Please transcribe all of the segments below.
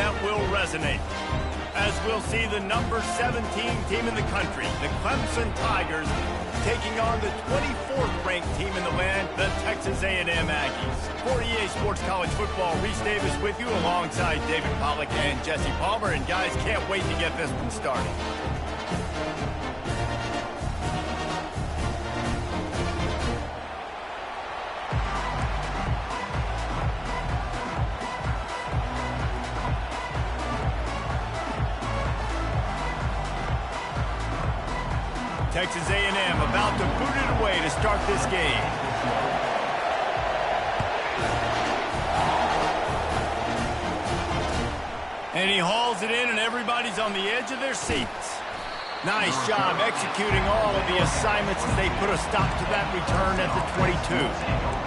that will resonate, as we'll see the number 17 team in the country, the Clemson Tigers, taking on the 24th ranked team in the land, the Texas A&M Aggies. For EA Sports College Football, Reese Davis with you alongside David Pollack and Jesse Palmer. And guys, can't wait to get this one started. Texas A&M about to boot it away to start this game. And he hauls it in, and everybody's on the edge of their seats. Nice job executing all of the assignments as they put a stop to that return at the 22.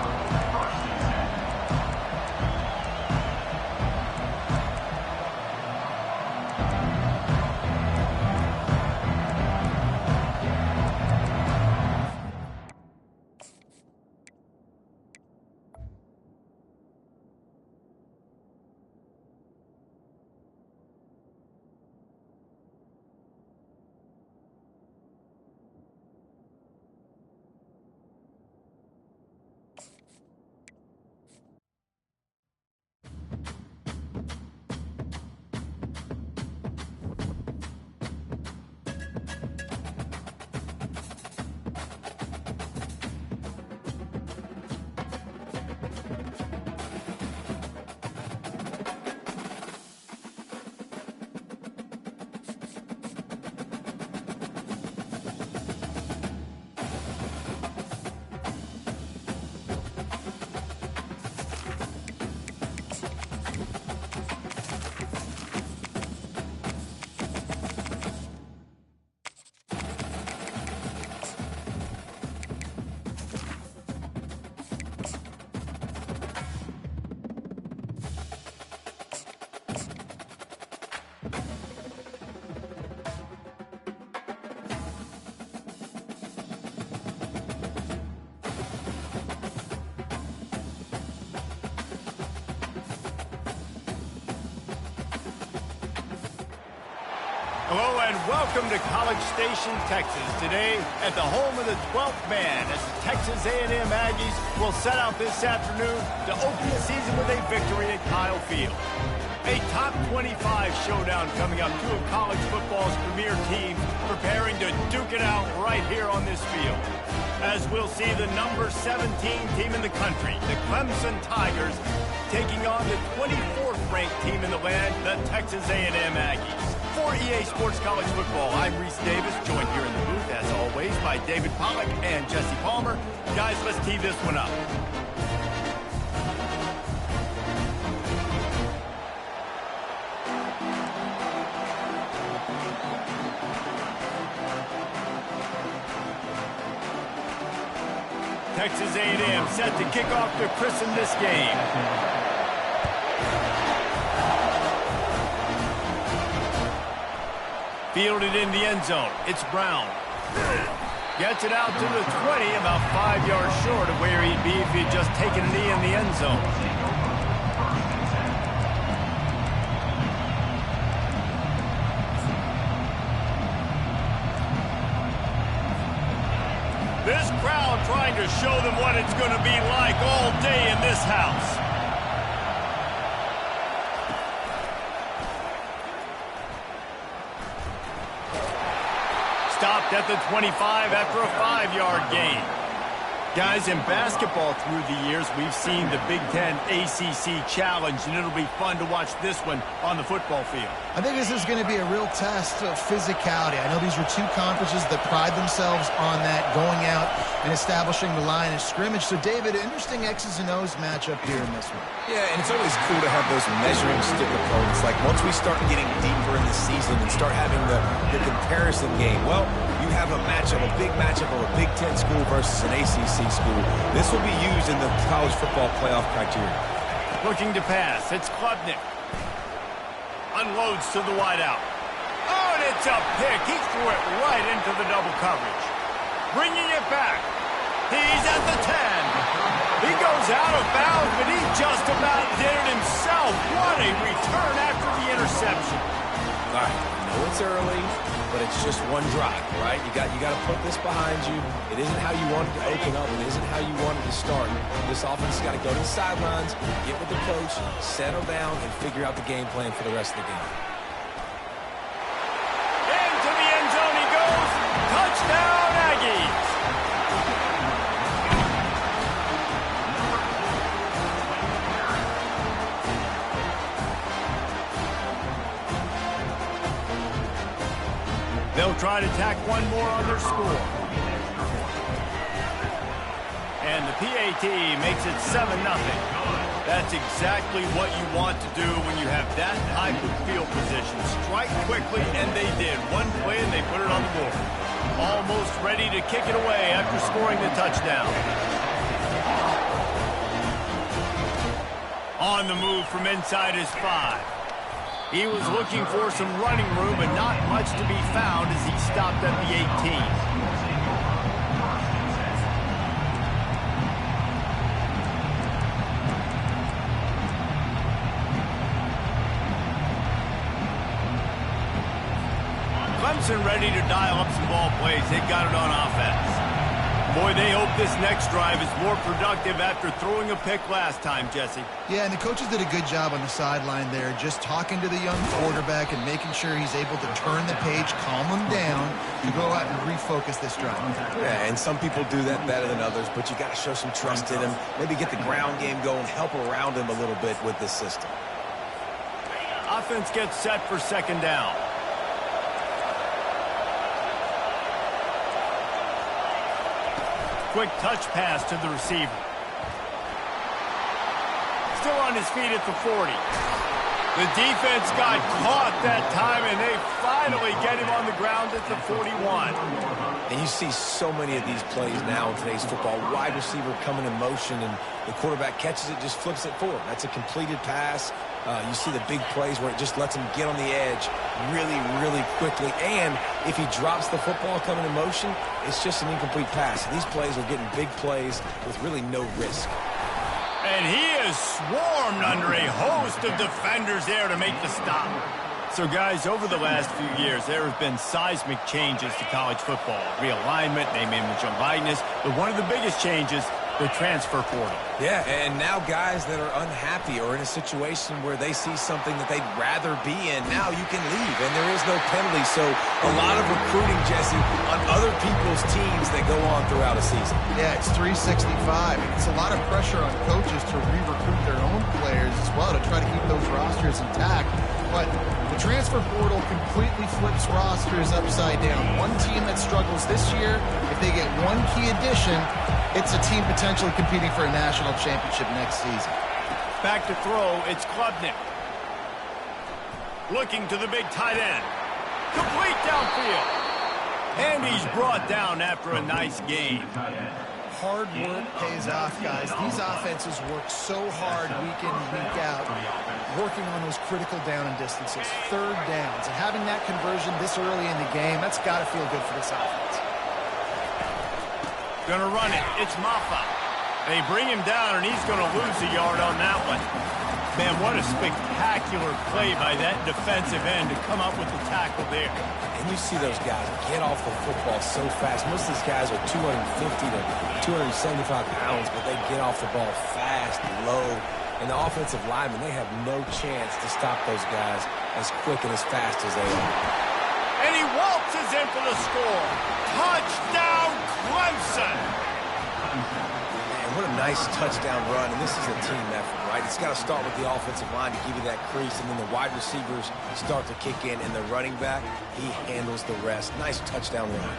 Hello and welcome to College Station, Texas. Today at the home of the 12th man as the Texas A&M Aggies will set out this afternoon to open the season with a victory at Kyle Field. A top 25 showdown coming up, two of college football's premier teams preparing to duke it out right here on this field. As we'll see the number 17 team in the country, the Clemson Tigers, taking on the 24th ranked team in the land, the Texas A&M Aggies. For EA Sports College Football, I'm Reese Davis, joined here in the booth, as always, by David Pollack and Jesse Palmer. Guys, let's tee this one up. Texas A&M set to kick off to christen this game. Fielded in the end zone. It's Brown. Gets it out to the 20, about 5 yards short of where he'd be if he'd just taken a knee in the end zone. This crowd trying to show them what it's going to be like all day in this house. Stopped at the 25 after a 5-yard gain. Guys, in basketball through the years, we've seen the Big Ten ACC Challenge, and it'll be fun to watch this one on the football field. I think this is going to be a real test of physicality. I know these are two conferences that pride themselves on that, going out and establishing the line of scrimmage. So, David, interesting X's and O's matchup here in this one. Yeah, and it's always cool to have those measuring stick opponents. Like, once we start getting deeper in the season and start having the comparison game, well, you have a matchup, a big matchup of a Big Ten school versus an ACC school. This will be used in the college football playoff criteria. Looking to pass, it's Klubnik. Unloads to the wideout. Oh, and it's a pick. He threw it right into the double coverage. Bringing it back. He's at the 10. He goes out of bounds, but he just about did it himself. What a return after the It's early, but it's just one drive, right? You got to put this behind you. It isn't how you wanted to open up. It isn't how you wanted to start. This offense has got to go to the sidelines, get with the coach, settle down, and figure out the game plan for the rest of the game. Into the end zone he goes. Touchdown, Aggies. They'll try to tack one more on their score. And the PAT makes it 7-0. That's exactly what you want to do when you have that type of field position. Strike quickly, and they did. One play, and they put it on the board. Almost ready to kick it away after scoring the touchdown. On the move from inside his 5. He was looking for some running room, but not much to be found as he stopped at the 18. Clemson ready to dial up some ball plays. They got it on offense. Boy, they hope this next drive is more productive after throwing a pick last time, Jesse. Yeah, and the coaches did a good job on the sideline there, just talking to the young quarterback and making sure he's able to turn the page, calm him down, to go out and refocus this drive. Yeah, and some people do that better than others, but you got to show some trust in him. Maybe get the ground game going, help around him a little bit with this system. Offense gets set for second down. Quick touch pass to the receiver. Still on his feet at the 40. The defense got caught that time, and they finally get him on the ground at the 41. And you see so many of these plays now in today's football. Wide receiver coming in motion, and the quarterback catches it, just flips it forward. That's a completed pass. You see the big plays where it just lets him get on the edge really, really quickly. And if he drops the football coming in motion, it's just an incomplete pass. These plays are getting big plays with really no risk. And he is swarmed under a host of defenders there to make the stop. So, guys, over the last few years, there have been seismic changes to college football. Realignment, name, image, and likeness. But one of the biggest changes, the transfer portal. Yeah, and now guys that are unhappy or in a situation where they see something that they'd rather be in, now you can leave, and there is no penalty. So a lot of recruiting, Jesse, on other people's teams that go on throughout a season. Yeah, it's 365. It's a lot of pressure on coaches to re-recruit their own players as well to try to keep those rosters intact. But the transfer portal completely flips rosters upside down. One team that struggles this year, if they get one key addition, it's a team potentially competing for a national championship next season. Back to throw, it's Klubnik. Looking to the big tight end. Complete downfield. And he's brought down after a nice gain. Hard work pays off, guys. These offenses work so hard week in and week out, working on those critical down and distances, third downs, and having that conversion this early in the game, that's got to feel good for this offense. Gonna run it. It's Maffa. They bring him down, and he's gonna lose a yard on that one. Man, what a spectacular play by that defensive end to come up with the tackle there. And you see those guys get off the football so fast. Most of these guys are 250 to 275 pounds, but they get off the ball fast, low. And the offensive linemen, they have no chance to stop those guys as quick and as fast as they are. And he waltzes in for the score. Touchdown, Clemson! Man, what a nice touchdown run. And this is a team effort, right? It's got to start with the offensive line to give you that crease, and then the wide receivers start to kick in, and the running back, he handles the rest. Nice touchdown run.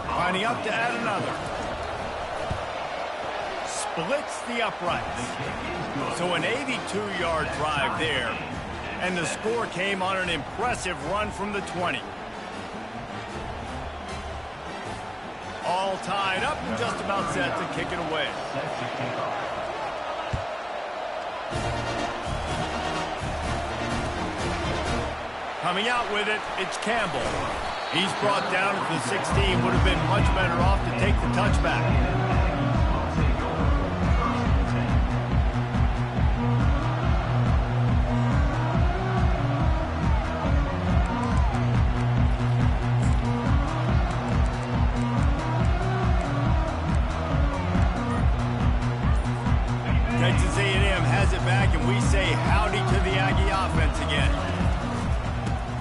Lining up to add another. Splits the uprights. So an 82-yard drive there. And the score came on an impressive run from the 20. All tied up and just about set to kick it away. Coming out with it, it's Campbell. He's brought down to the 16. Would have been much better off to take the touchback.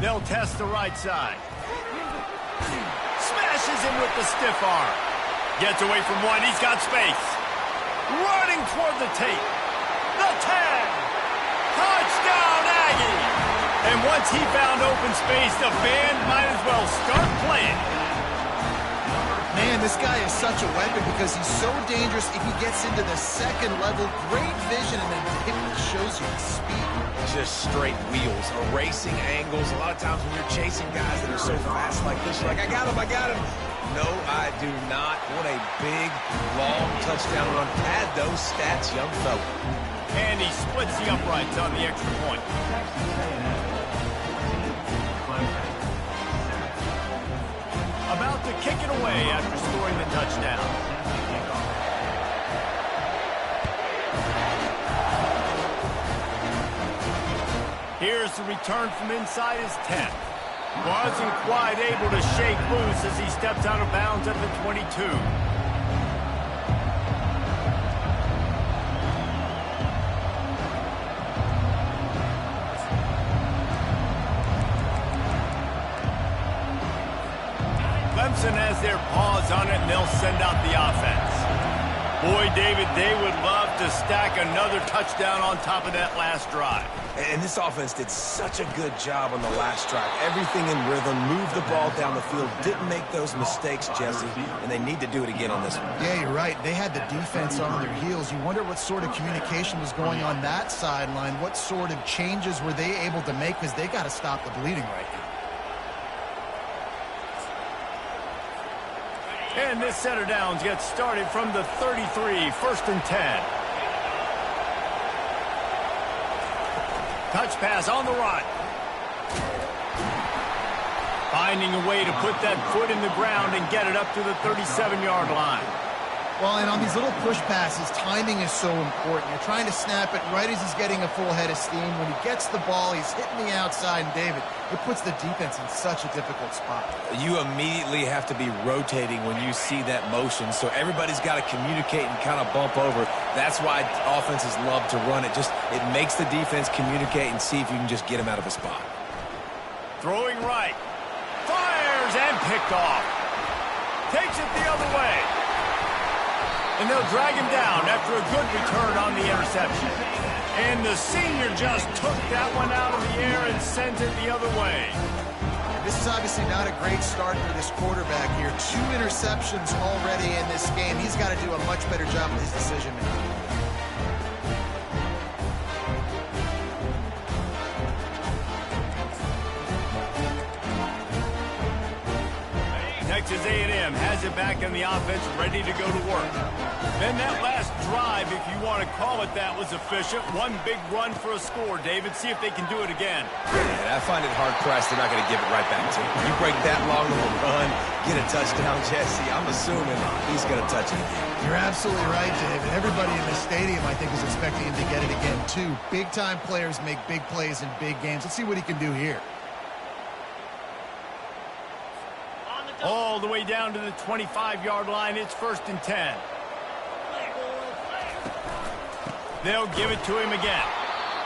They'll test the right side. Smashes him with the stiff arm. Gets away from one. He's got space. Running toward the tape. The 10. Touchdown, Aggie. And once he found open space, the band might as well start playing. Man, this guy is such a weapon because he's so dangerous if he gets into the second level. Great vision, and then it shows you his speed. Just straight wheels, erasing angles. A lot of times when you're chasing guys that are so fast like this, you're like, I got him, I got him. No, I do not. What a big, long touchdown run. Pad those stats, young fella. And he splits the uprights on the extra point. About to kick it away after scoring the touchdown. Here's the return from inside his 10. Wasn't quite able to shake loose as he steps out of bounds at the 22. Clemson has their paws on it, and they'll send out the offense. Boy, David, they would love to stack another touchdown on top of that last drive. And this offense did such a good job on the last drive. Everything in rhythm, moved the ball down the field, didn't make those mistakes, Jesse, and they need to do it again on this one. Yeah, you're right. They had the defense on their heels. You wonder what sort of communication was going on that sideline. What sort of changes were they able to make, because they got to stop the bleeding right now. And this set of downs gets started from the 33, 1st and 10. Touch pass on the run. Finding a way to put that foot in the ground and get it up to the 37-yard line. Well, and on these little push passes, timing is so important. You're trying to snap it right as he's getting a full head of steam. When he gets the ball, he's hitting the outside, and David, it puts the defense in such a difficult spot. You immediately have to be rotating when you see that motion, so everybody's got to communicate and kind of bump over. That's why offenses love to run it. It makes the defense communicate and see if you can just get him out of a spot. Throwing right. Fires and picked off. Takes it the other way. And they'll drag him down after a good return on the interception. And the senior just took that one out of the air and sent it the other way. This is obviously not a great start for this quarterback here. 2 interceptions already in this game. He's got to do a much better job with his decision-making. Texas A&M has it back in the offense, ready to go to work. Then that last drive, if you want to call it that, was efficient. One big run for a score, David. See if they can do it again. And I find it hard-pressed they're not going to give it right back to him. You break that long of a run, get a touchdown, Jesse, I'm assuming he's going to touch it again. You're absolutely right, David. Everybody in the stadium, I think, is expecting him to get it again, too. Big-time players make big plays in big games. Let's see what he can do here. All the way down to the 25-yard line. It's 1st and 10. They'll give it to him again.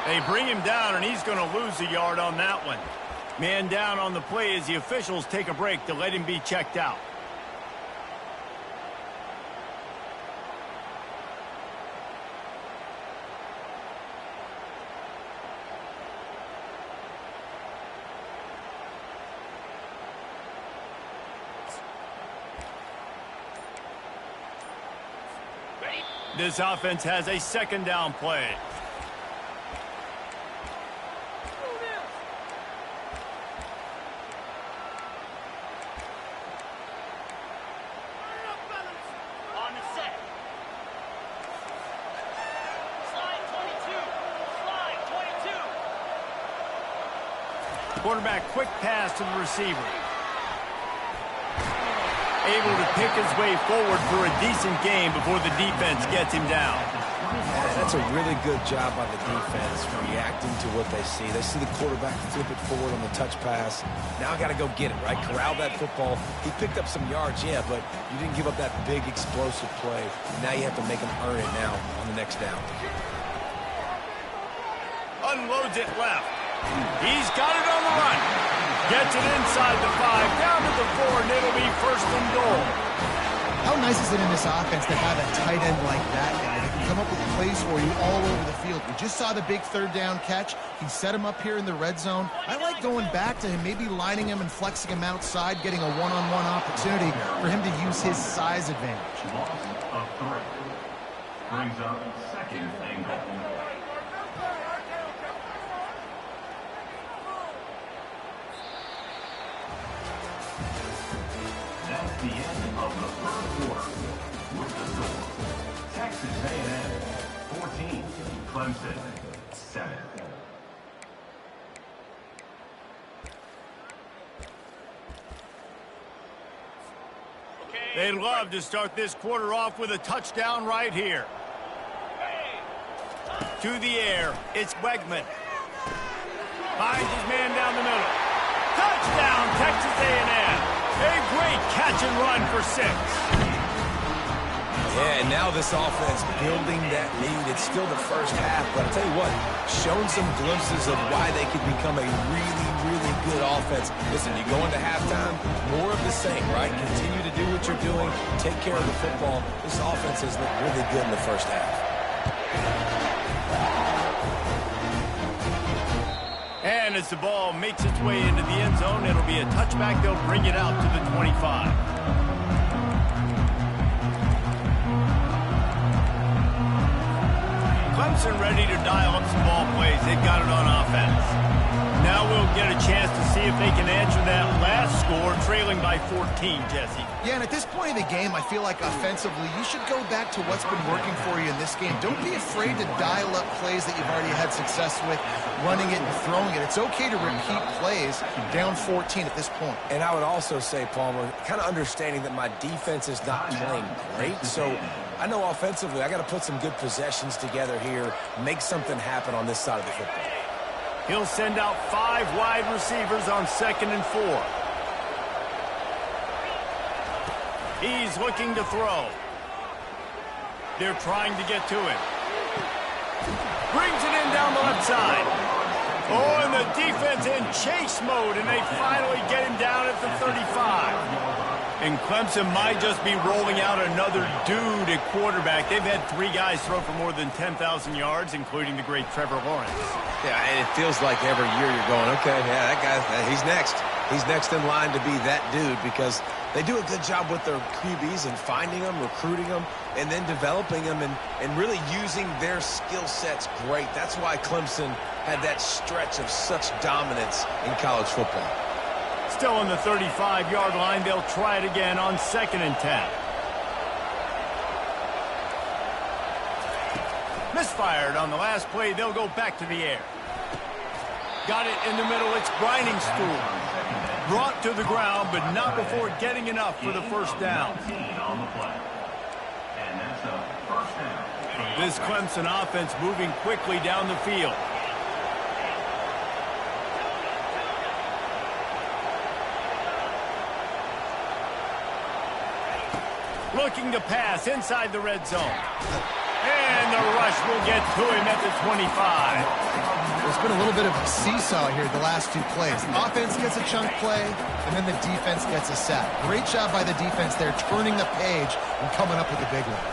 They bring him down, and he's going to lose a yard on that one. Man down on the play as the officials take a break to let him be checked out. This offense has a 2nd down play. On the set. Slide 22. Slide 22. Quarterback quick pass to the receiver. Able to pick his way forward for a decent game before the defense gets him down. That's a really good job by the defense, reacting to what they see. They see the quarterback flip it forward on the touch pass. Now I got to go get it, right? Corral that football. He picked up some yards, yeah, but you didn't give up that big explosive play. Now you have to make him earn it now on the next down. Unloads it left. He's got it on the run. Gets it inside the 5, down to the 4, and it'll be first and goal. How nice is it in this offense to have a tight end like that guy that can come up with plays for you all over the field? We just saw the big third down catch. He set him up here in the red zone. I like going back to him, maybe lining him and flexing him outside, getting a one-on-one opportunity for him to use his size advantage. Loss of 3. Brings up second and goal. That's the end of the first quarter. With the score, Texas AnM 14, Clemson 7. They'd love to start this quarter off with a touchdown right here. To the air, it's Wegman. Finds his man down the middle. Touchdown, Texas A&M. A great catch and run for 6. Yeah, and now this offense building that lead. It's still the first half, but I'll tell you what, shown some glimpses of why they could become a really, really good offense. Listen, you go into halftime, more of the same, right? Continue to do what you're doing, take care of the football. This offense has looked really good in the first half. And as the ball makes its way into the end zone, it'll be a touchback. They'll bring it out to the 25. Clemson ready to dial up some ball plays. They've got it on offense. Now we'll get a chance to see if they can answer that last score, trailing by 14, Jesse. Yeah, and at this point in the game, I feel like offensively, you should go back to what's been working for you in this game. Don't be afraid to dial up plays that you've already had success with, running it and throwing it. It's okay to repeat plays down 14 at this point. And I would also say, Palmer, kind of understanding that my defense is not playing great, so I know offensively I got to put some good possessions together here, make something happen on this side of the football. He'll send out 5 wide receivers on 2nd and 4. He's looking to throw. They're trying to get to him. Brings it in down the left side. Oh, and the defense in chase mode, and they finally get him down at the 35. And Clemson might just be rolling out another dude at quarterback. They've had 3 guys throw for more than 10,000 yards, including the great Trevor Lawrence. Yeah, and it feels like every year you're going, okay, yeah, that guy, he's next. He's next in line to be that dude because they do a good job with their QBs and finding them, recruiting them, and then developing them and really using their skill sets great. That's why Clemson had that stretch of such dominance in college football. Still on the 35-yard line. They'll try it again on 2nd and 10. Misfired on the last play. They'll go back to the air. Got it in the middle. It's Brining Stool. Brought to the ground, but not before getting enough for the first down. This Clemson offense moving quickly down the field. Looking to pass inside the red zone. And the rush will get to him at the 25. There's been a little bit of a seesaw here the last 2 plays. Offense gets a chunk play, and then the defense gets a sack. Great job by the defense there, turning the page and coming up with the big one.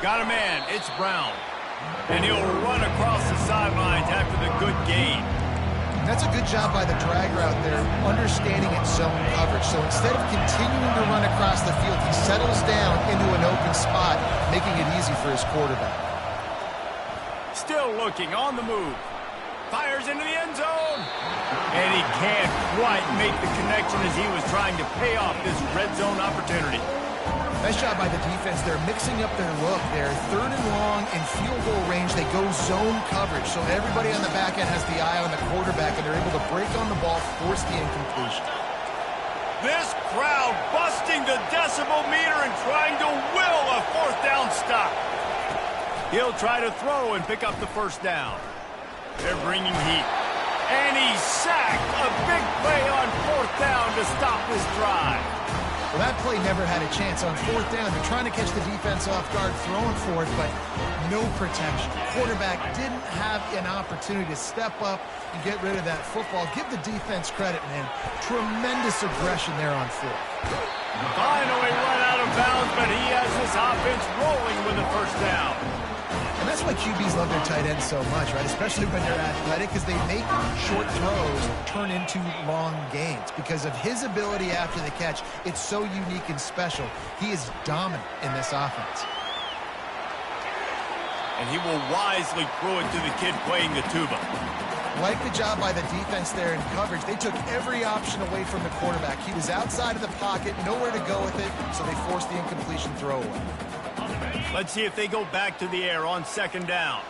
Got a man. It's Brown. And he'll run across the sidelines after the good gain. That's a good job by the drag route there, understanding its zone coverage. So instead of continuing to run across the field, he settles down into an open spot, making it easy for his quarterback. Still looking on the move. Fires into the end zone. And he can't quite make the connection as he was trying to pay off this red zone opportunity. Nice job by the defense. They're mixing up their look there. 3rd and long in field goal range. They go zone coverage. So everybody on the back end has the eye on the quarterback, and they're able to break on the ball, force the incompletion. This crowd busting the decibel meter and trying to will a 4th down stop. He'll try to throw and pick up the first down. They're bringing heat. And he's sacked. A big play on 4th down to stop this drive. Well, that play never had a chance. On fourth down, they're trying to catch the defense off guard, throwing for it, but no protection. Quarterback didn't have an opportunity to step up and get rid of that football. Give the defense credit, man. Tremendous aggression there on fourth. Finally run out of bounds, but he has this offense rolling with a first down. And that's why QBs love their tight ends so much, right? Especially when they're athletic, because they make short throws turn into long gains. Because of his ability after the catch, it's so unique and special. He is dominant in this offense. And he will wisely throw it to the kid playing the tuba. Like the job by the defense there in coverage. They took every option away from the quarterback. He was outside of the pocket, nowhere to go with it, so they forced the incompletion throw away. Let's see if they go back to the air on second down.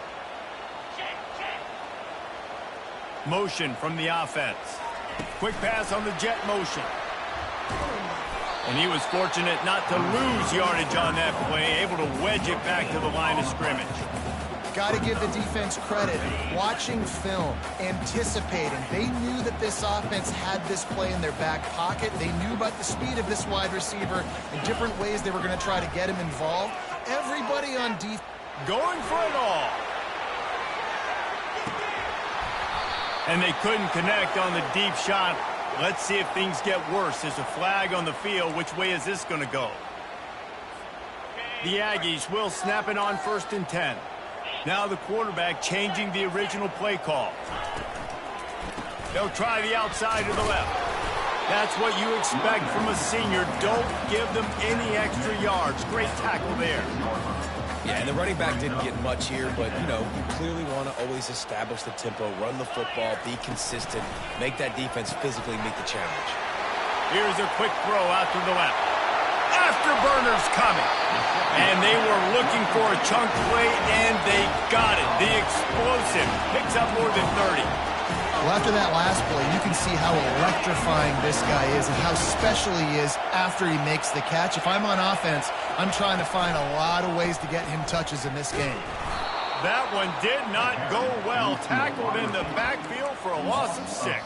Motion from the offense. Quick pass on the jet motion. And he was fortunate not to lose yardage on that play, able to wedge it back to the line of scrimmage. Got to give the defense credit. Watching film, anticipating. They knew that this offense had this play in their back pocket. They knew about the speed of this wide receiver and different ways they were going to try to get him involved. Everybody on defense going for it all. And they couldn't connect on the deep shot. Let's see if things get worse. There's a flag on the field. Which way is this going to go? The Aggies will snap it on 1st and 10. Now the quarterback changing the original play call. They'll try the outside to the left. That's what you expect from a senior. Don't give them any extra yards. Great tackle there. Yeah, and the running back didn't get much here, but, you know, you clearly want to always establish the tempo, run the football, be consistent, make that defense physically meet the challenge. Here's a quick throw out to the left. Afterburners coming. And they were looking for a chunk play, and they got it. The explosive picks up more than 30. Well, after that last play, you can see how electrifying this guy is and how special he is after he makes the catch. If I'm on offense, I'm trying to find a lot of ways to get him touches in this game. That one did not go well. Tackled in the backfield for a loss of 6.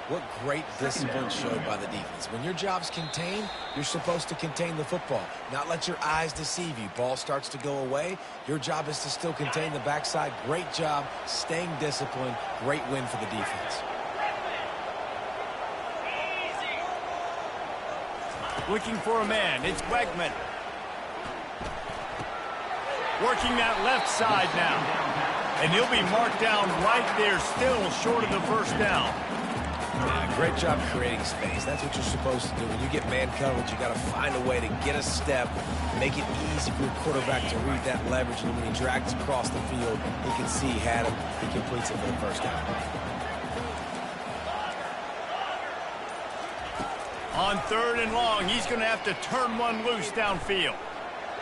What great discipline showed by the defense. When your job's contained, you're supposed to contain the football, not let your eyes deceive you. Ball starts to go away. Your job is to still contain the backside. Great job staying disciplined. Great win for the defense. Looking for a man. It's Wegman. Working that left side now. And he'll be marked down right there, still short of the first down. Yeah, great job creating space. That's what you're supposed to do. When you get man coverage, you got to find a way to get a step, make it easy for your quarterback to read that leverage, and when he drags across the field, he can see he had him. He completes it for the first down. On 3rd and long, he's going to have to turn one loose downfield.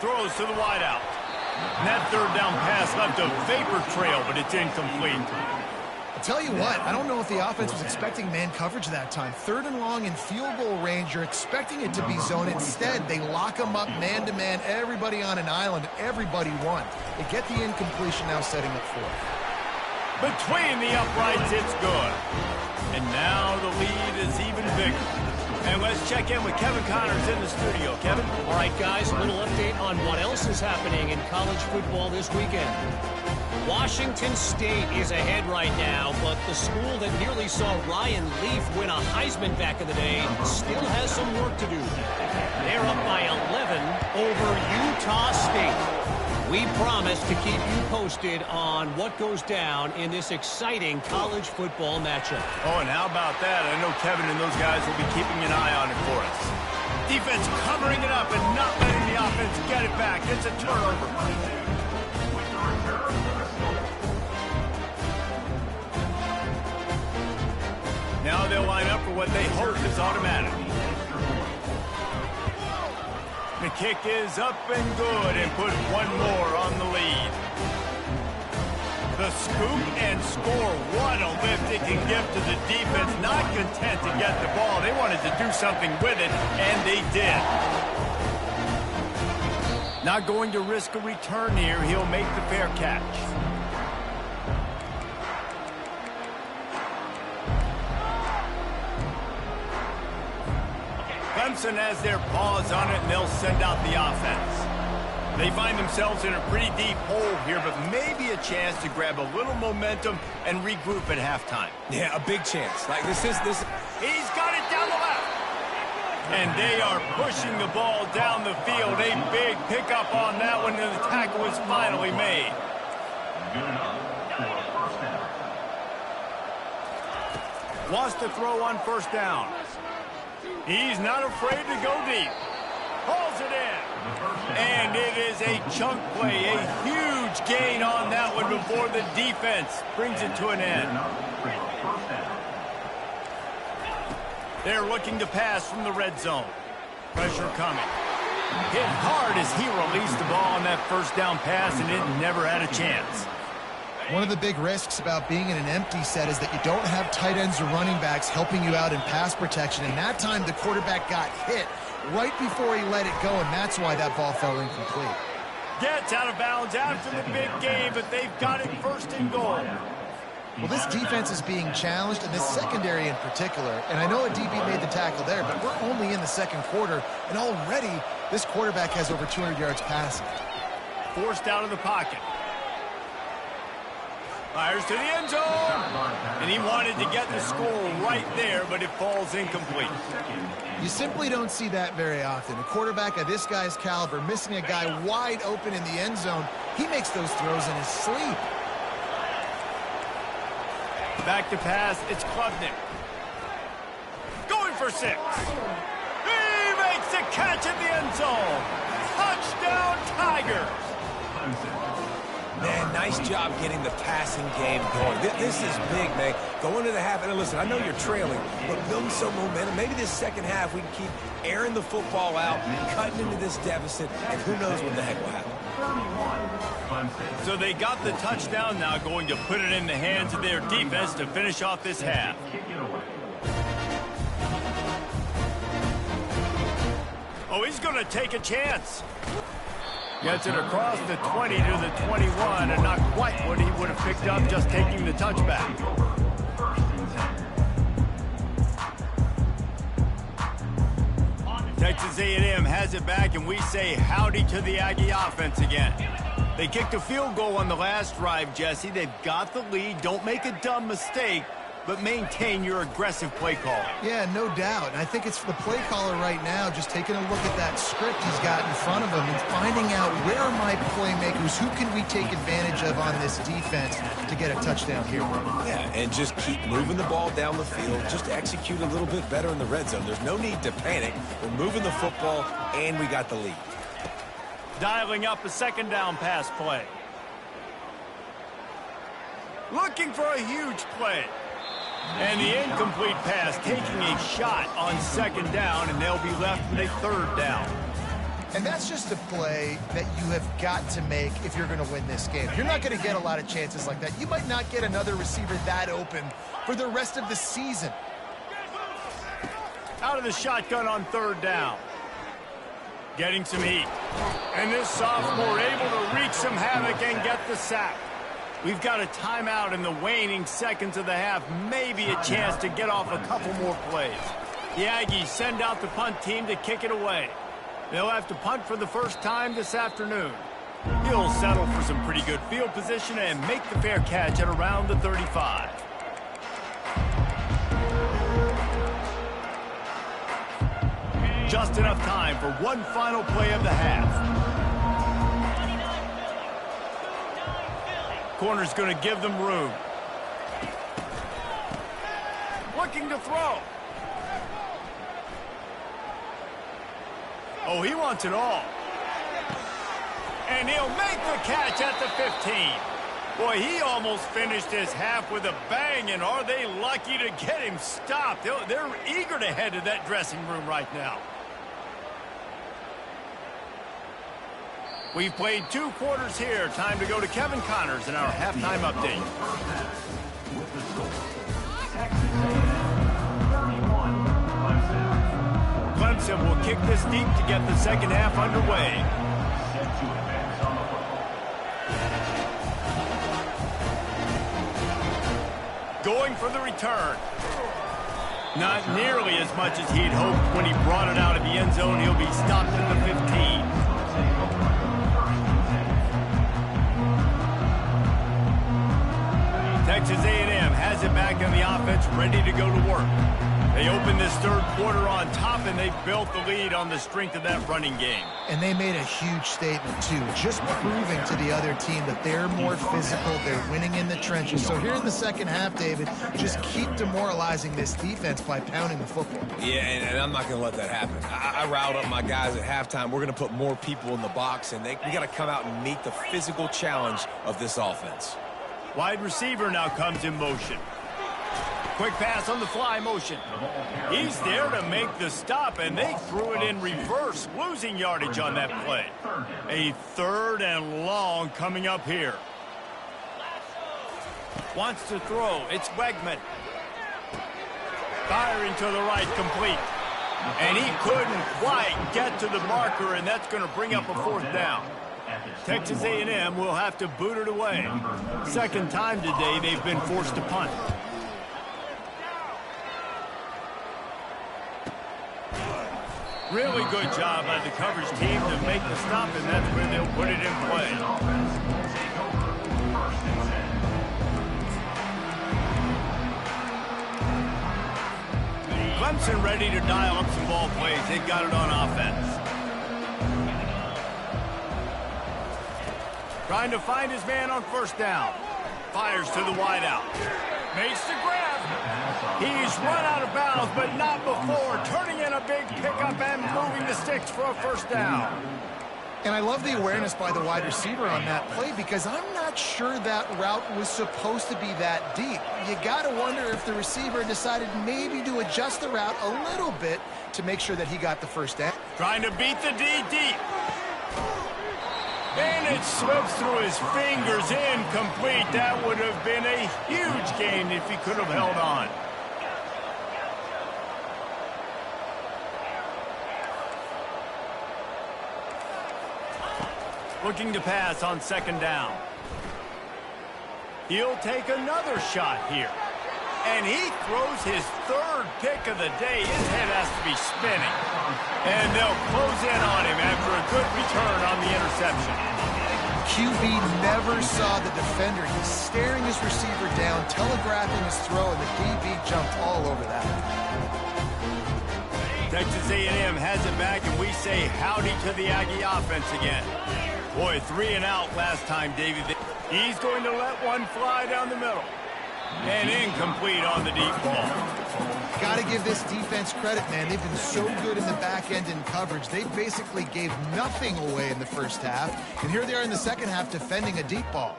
Throws to the wideout. And that 3rd down pass left a vapor trail, but it's incomplete. I'll tell you what, I don't know if the offense was expecting man coverage that time. 3rd and long in field goal range, you're expecting it to be zone. Instead, they lock them up man-to-man, everybody on an island, everybody won. They get the incompletion now setting up 4th. Between the uprights, it's good. And now the lead is even bigger. And let's check in with Kevin Connors in the studio. Kevin? All right, guys, a little update on what else is happening in college football this weekend. Washington State is ahead right now, but the school that nearly saw Ryan Leaf win a Heisman back in the day still has some work to do. They're up by 11 over Utah State. We promise to keep you posted on what goes down in this exciting college football matchup. Oh, and how about that? I know Kevin and those guys will be keeping an eye on it for us. Defense covering it up and not letting the offense get it back. It's a turnover. Now they'll line up for what they hope is automatic. The kick is up and good and put one more on the lead. The scoop and score. What a lift it can give to the defense. Not content to get the ball. They wanted to do something with it, and they did. Not going to risk a return here. He'll make the fair catch. Clemson has their paws on it, and they'll send out the offense. They find themselves in a pretty deep hole here, but maybe a chance to grab a little momentum and regroup at halftime. Yeah, a big chance. Like this. He's got it down the left. And they are pushing the ball down the field. A big pickup on that one, and the tackle is finally made. Good enough for a first down. Wants to throw on first down. He's not afraid to go deep. Hauls it in. And it is a chunk play, a huge gain on that one before the defense brings it to an end. They're looking to pass from the red zone. Pressure coming. Hit hard as he released the ball on that first down pass, and it never had a chance. One of the big risks about being in an empty set is that you don't have tight ends or running backs helping you out in pass protection. And that time the quarterback got hit right before he let it go, and that's why that ball fell incomplete. Gets out of bounds after the big game, but they've got it first and goal. Well, this defense is being challenged, and this secondary in particular. And I know a DB made the tackle there, but we're only in the second quarter, and already this quarterback has over 200 yards passing. Forced out of the pocket. Fires to the end zone. And he wanted to get the score right there, but it falls incomplete. You simply don't see that very often. A quarterback of this guy's caliber missing a guy wide open in the end zone. He makes those throws in his sleep. Back to pass, it's Klubnik. Going for 6. He makes a catch in the end zone. Touchdown, Tigers. Man, nice job getting the passing game going. This is big, man. Going to the half, and listen, I know you're trailing, but building some momentum. Maybe this second half we can keep airing the football out, cutting into this deficit, and who knows what the heck will happen. So they got the touchdown, now going to put it in the hands of their defense to finish off this half. Oh, he's going to take a chance. Gets it across the 20 to the 21, and not quite what he would have picked up just taking the touchback. Texas A&M has it back, and we say howdy to the Aggie offense again. They kicked a field goal on the last drive, Jesse. They've got the lead. Don't make a dumb mistake, but maintain your aggressive play call. Yeah, no doubt. And I think it's the play caller right now just taking a look at that script he's got in front of him and finding out where are my playmakers, who can we take advantage of on this defense to get a touchdown here. Yeah, and just keep moving the ball down the field. Just execute a little bit better in the red zone. There's no need to panic. We're moving the football, and we got the lead. Dialing up a second down pass play. Looking for a huge play. And the incomplete pass taking a shot on second down, and they'll be left with a third down. And that's just a play that you have got to make if you're going to win this game. You're not going to get a lot of chances like that. You might not get another receiver that open for the rest of the season. Out of the shotgun on third down. Getting some heat. And this sophomore able to wreak some havoc and get the sack. We've got a timeout in the waning seconds of the half. Maybe a chance to get off a couple more plays. The Aggies send out the punt team to kick it away. They'll have to punt for the first time this afternoon. He'll settle for some pretty good field position and make the fair catch at around the 35. Just enough time for one final play of the half. Corner's going to give them room. Looking to throw. Oh, he wants it all. And he'll make the catch at the 15. Boy, he almost finished his half with a bang, and are they lucky to get him stopped? They're eager to head to that dressing room right now. We've played 2 quarters here. Time to go to Kevin Connors in our halftime update. With the score, Texas A&M 31-7. Clemson will kick this deep to get the second half underway. Set to advance on the football. Going for the return. Not nearly as much as he'd hoped when he brought it out of the end zone. He'll be stopped at the 15. Texas A&M has it back on the offense, ready to go to work. They opened this third quarter on top, and they built the lead on the strength of that running game. And they made a huge statement, too, just proving to the other team that they're more physical, they're winning in the trenches. So here in the second half, David, just keep demoralizing this defense by pounding the football. Yeah, and I'm not going to let that happen. I riled up my guys at halftime. We're going to put more people in the box, and we got to come out and meet the physical challenge of this offense. Wide receiver now comes in motion. Quick pass on the fly motion. He's there to make the stop, and they threw it in reverse, losing yardage on that play. A third and long coming up here. Wants to throw. It's Wegman. Firing to the right, complete. And he couldn't quite get to the marker, and that's going to bring up a fourth down. Texas A&M will have to boot it away. Second time today they've been forced to punt. Really good job by the coverage team to make the stop, and that's where they'll put it in play. Clemson ready to dial up some ball plays. They've got it on offense. Trying to find his man on first down. Fires to the wideout. Makes the grab. He's run out of bounds, but not before. Turning in a big pickup and moving the sticks for a first down. And I love the awareness by the wide receiver on that play because I'm not sure that route was supposed to be that deep. You got to wonder if the receiver decided maybe to adjust the route a little bit to make sure that he got the first down. Trying to beat the D deep. And it slips through his fingers, incomplete. That would have been a huge gain if he could have held on. Looking to pass on second down. He'll take another shot here. And he throws his third pick of the day. His head has to be spinning. And they'll close in on him after a good return on the interception. QB never saw the defender. He's staring his receiver down, telegraphing his throw, and the DB jumped all over that. Texas A&M has it back, and we say howdy to the Aggie offense again. Boy, 3 and out last time, David. He's going to let one fly down the middle. And incomplete on the deep ball. Got to give this defense credit, man. They've been so good in the back end in coverage. They basically gave nothing away in the first half. And here they are in the second half defending a deep ball.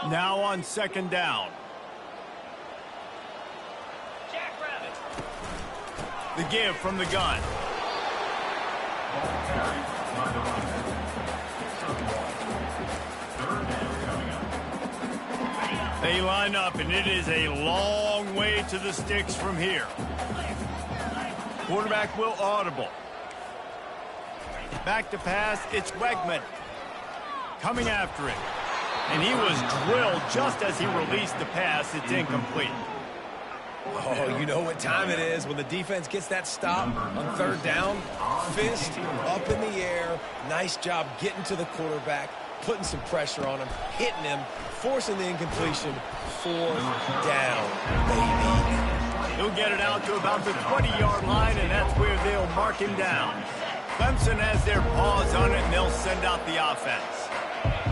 Now on second down. The give from the gun. They line up, and it is a long way to the sticks from here. Quarterback will audible. Back to pass, it's Wegman. Coming after it. And he was drilled just as he released the pass. It's incomplete. Oh, you know what time it is when the defense gets that stop on third down. Fist up in the air. Nice job getting to the quarterback, putting some pressure on him, hitting him, forcing the incompletion. Fourth down, baby. He'll get it out to about the 20-yard line, and that's where they'll mark him down. Clemson has their paws on it, and they'll send out the offense.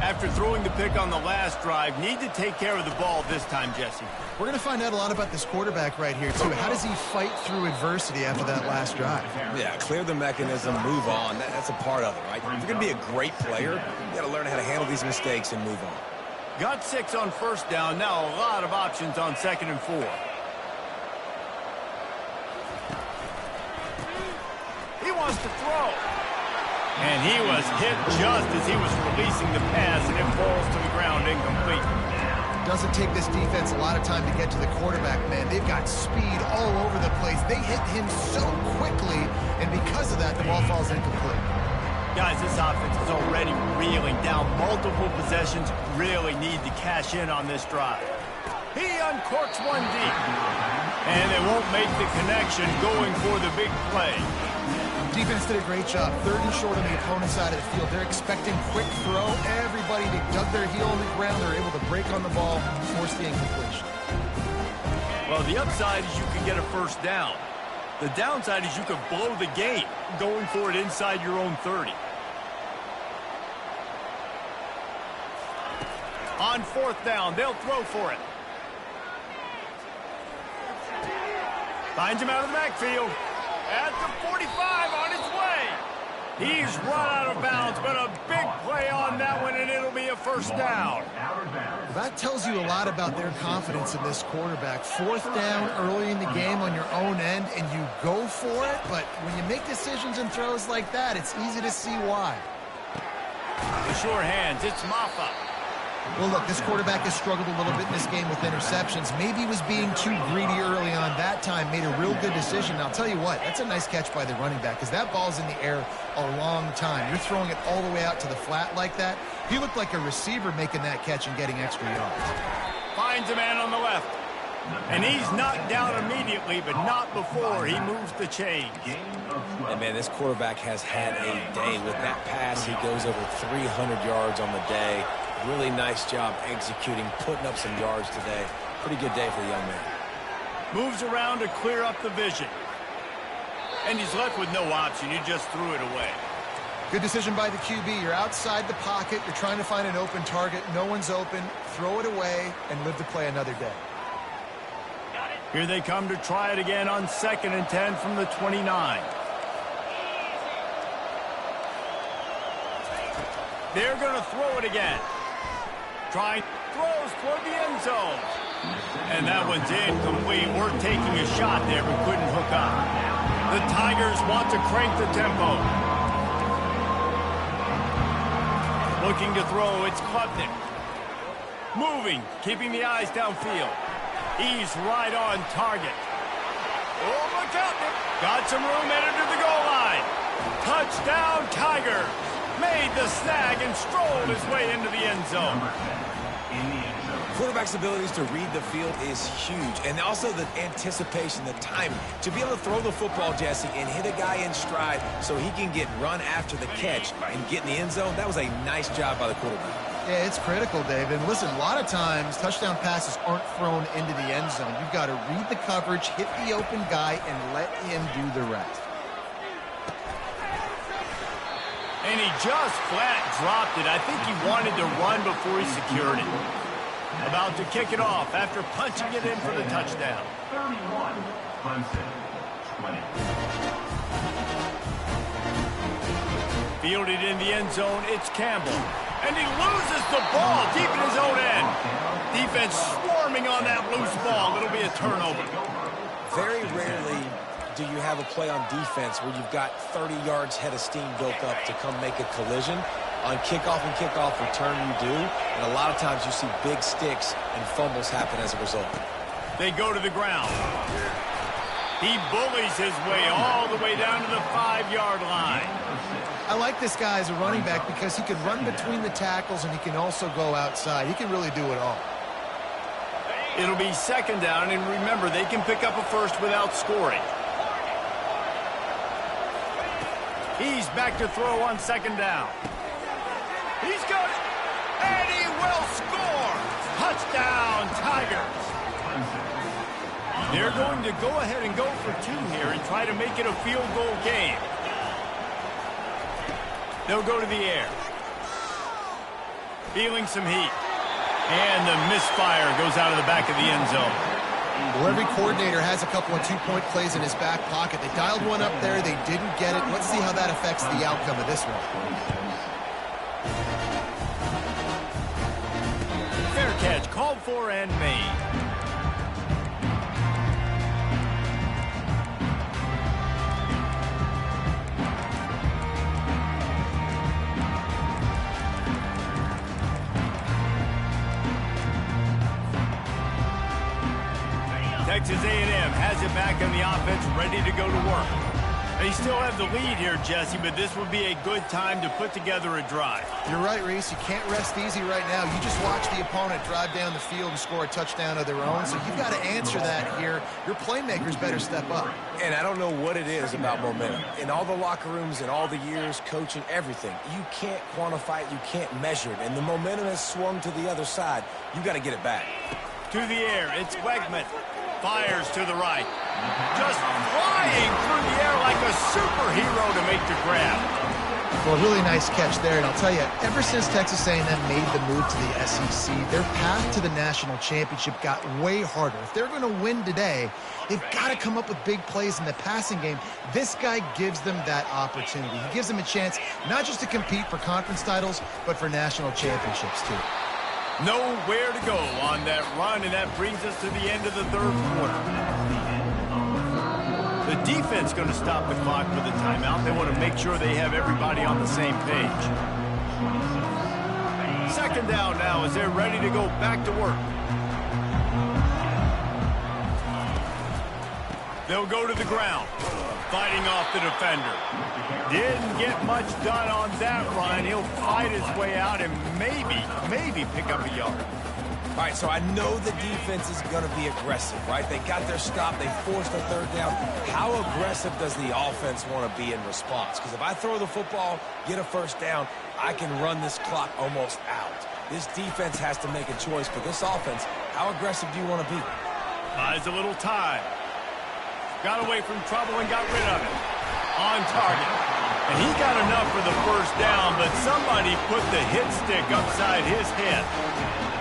After throwing the pick on the last drive, need to take care of the ball this time, Jesse. We're going to find out a lot about this quarterback right here, too. How does he fight through adversity after that last drive? Yeah, clear the mechanism, move on. That's a part of it, right? If you're going to be a great player, you got to learn how to handle these mistakes and move on. Got 6 on first down. Now a lot of options on second and 4. He wants to throw. And he was hit just as he was releasing the pass, and it falls to the ground incomplete. Doesn't take this defense a lot of time to get to the quarterback, man. They've got speed all over the place. They hit him so quickly, and because of that, the ball falls incomplete. Guys, this offense is already reeling down multiple possessions. Really need to cash in on this drive. He uncorks one deep. And they won't make the connection going for the big play. Defense did a great job. 3rd and short on the opponent's side of the field. They're expecting quick throw. Everybody, they dug their heel on the ground. They're able to break on the ball, force the incompletion. Well, the upside is you can get a first down. The downside is you could blow the game going for it inside your own 30. On 4th down, they'll throw for it. Finds him out of the backfield. At the 45, on his way. He's run out of bounds, but a big play on that one, and it'll be a first down. That tells you a lot about their confidence in this quarterback. 4th down early in the game on your own end, and you go for it, but when you make decisions and throws like that, it's easy to see why. The sure hands, it's Maffa. Well, look, this quarterback has struggled a little bit in this game with interceptions. Maybe he was being too greedy early on that time, made a real good decision. And I'll tell you what, that's a nice catch by the running back because that ball's in the air a long time. You're throwing it all the way out to the flat like that. He looked like a receiver making that catch and getting extra yards. Finds a man on the left. And he's knocked down immediately, but not before he moves the chains. And, man, this quarterback has had a day. With that pass, he goes over 300 yards on the day. Really nice job executing, putting up some yards today. Pretty good day for the young man. Moves around to clear up the vision. And he's left with no option. He just threw it away. Good decision by the QB. You're outside the pocket. You're trying to find an open target. No one's open. Throw it away and live to play another day. Here they come to try it again on 2nd and 10 from the 29. They're going to throw it again. Throws toward the end zone. And that one's incomplete. We're taking a shot there, but couldn't hook up. The Tigers want to crank the tempo. Looking to throw, it's Klubnik. Moving, keeping the eyes downfield. He's right on target. Oh, look out. Got some room headed to the goal line. Touchdown, Tigers. Made the snag and strolled his way into the end zone. Quarterback's abilities to read the field is huge, and also the anticipation, the timing. To be able to throw the football, Jesse, and hit a guy in stride so he can get run after the catch and get in the end zone, that was a nice job by the quarterback. Yeah, it's critical, Dave. And listen, a lot of times touchdown passes aren't thrown into the end zone. You've got to read the coverage, hit the open guy, and let him do the rest. And he just flat dropped it. I think he wanted to run before he secured it. About to kick it off after punching it in for the touchdown. 31, Clemson, 20. Fielded in the end zone, it's Campbell. And he loses the ball deep in his own end. Defense swarming on that loose ball. It'll be a turnover. Very rarely do you have a play on defense where you've got 30 yards head of steam built up to come make a collision. On kickoff and kickoff return, you do. And a lot of times you see big sticks and fumbles happen as a result. They go to the ground. He bullies his way all the way down to the 5-yard line. I like this guy as a running back because he can run between the tackles and he can also go outside. He can really do it all. It'll be 2nd down, and remember, they can pick up a first without scoring. He's back to throw on 2nd down. He's got it, and he will score. Touchdown, Tigers. They're going to go ahead and go for 2 here and try to make it a field goal game. They'll go to the air. Feeling some heat. And the misfire goes out of the back of the end zone. Well, every coordinator has a couple of 2-point plays in his back pocket. They dialed one up there. They didn't get it. Let's see how that affects the outcome of this one. Fair catch called for and made. Texas A&M has it back on the offense, ready to go to work. They still have the lead here, Jesse, but this would be a good time to put together a drive. You're right, Reese. You can't rest easy right now. You just watch the opponent drive down the field and score a touchdown of their own, so you've got to answer that here. Your playmakers better step up. And I don't know what it is about momentum. In all the locker rooms, in all the years, coaching, everything, you can't quantify it, you can't measure it. And the momentum has swung to the other side. You got to get it back. To the air, it's Wegman. Fires to the right. Just flying through the air like a superhero to make the grab. Well, really nice catch there, and I'll tell you, ever since Texas A&M made the move to the SEC, their path to the national championship got way harder. If they're going to win today, they've got to come up with big plays in the passing game. This guy gives them that opportunity. He gives them a chance not just to compete for conference titles, but for national championships, too. Nowhere to go on that run, and that brings us to the end of the third quarter. The defense going to stop the clock with a timeout. They want to make sure they have everybody on the same page. Second down now as they're ready to go back to work. They'll go to the ground, fighting off the defender. Didn't get much done on that run. He'll fight his way out and maybe pick up a yard. All right, so I know the defense is going to be aggressive, right? They got their stop. They forced a third down. How aggressive does the offense want to be in response? Because if I throw the football, get a first down, I can run this clock almost out. This defense has to make a choice. For this offense, how aggressive do you want to be? Buys a little time. Got away from trouble and got rid of it. On target. And he got enough for the first down, but somebody put the hit stick upside his head.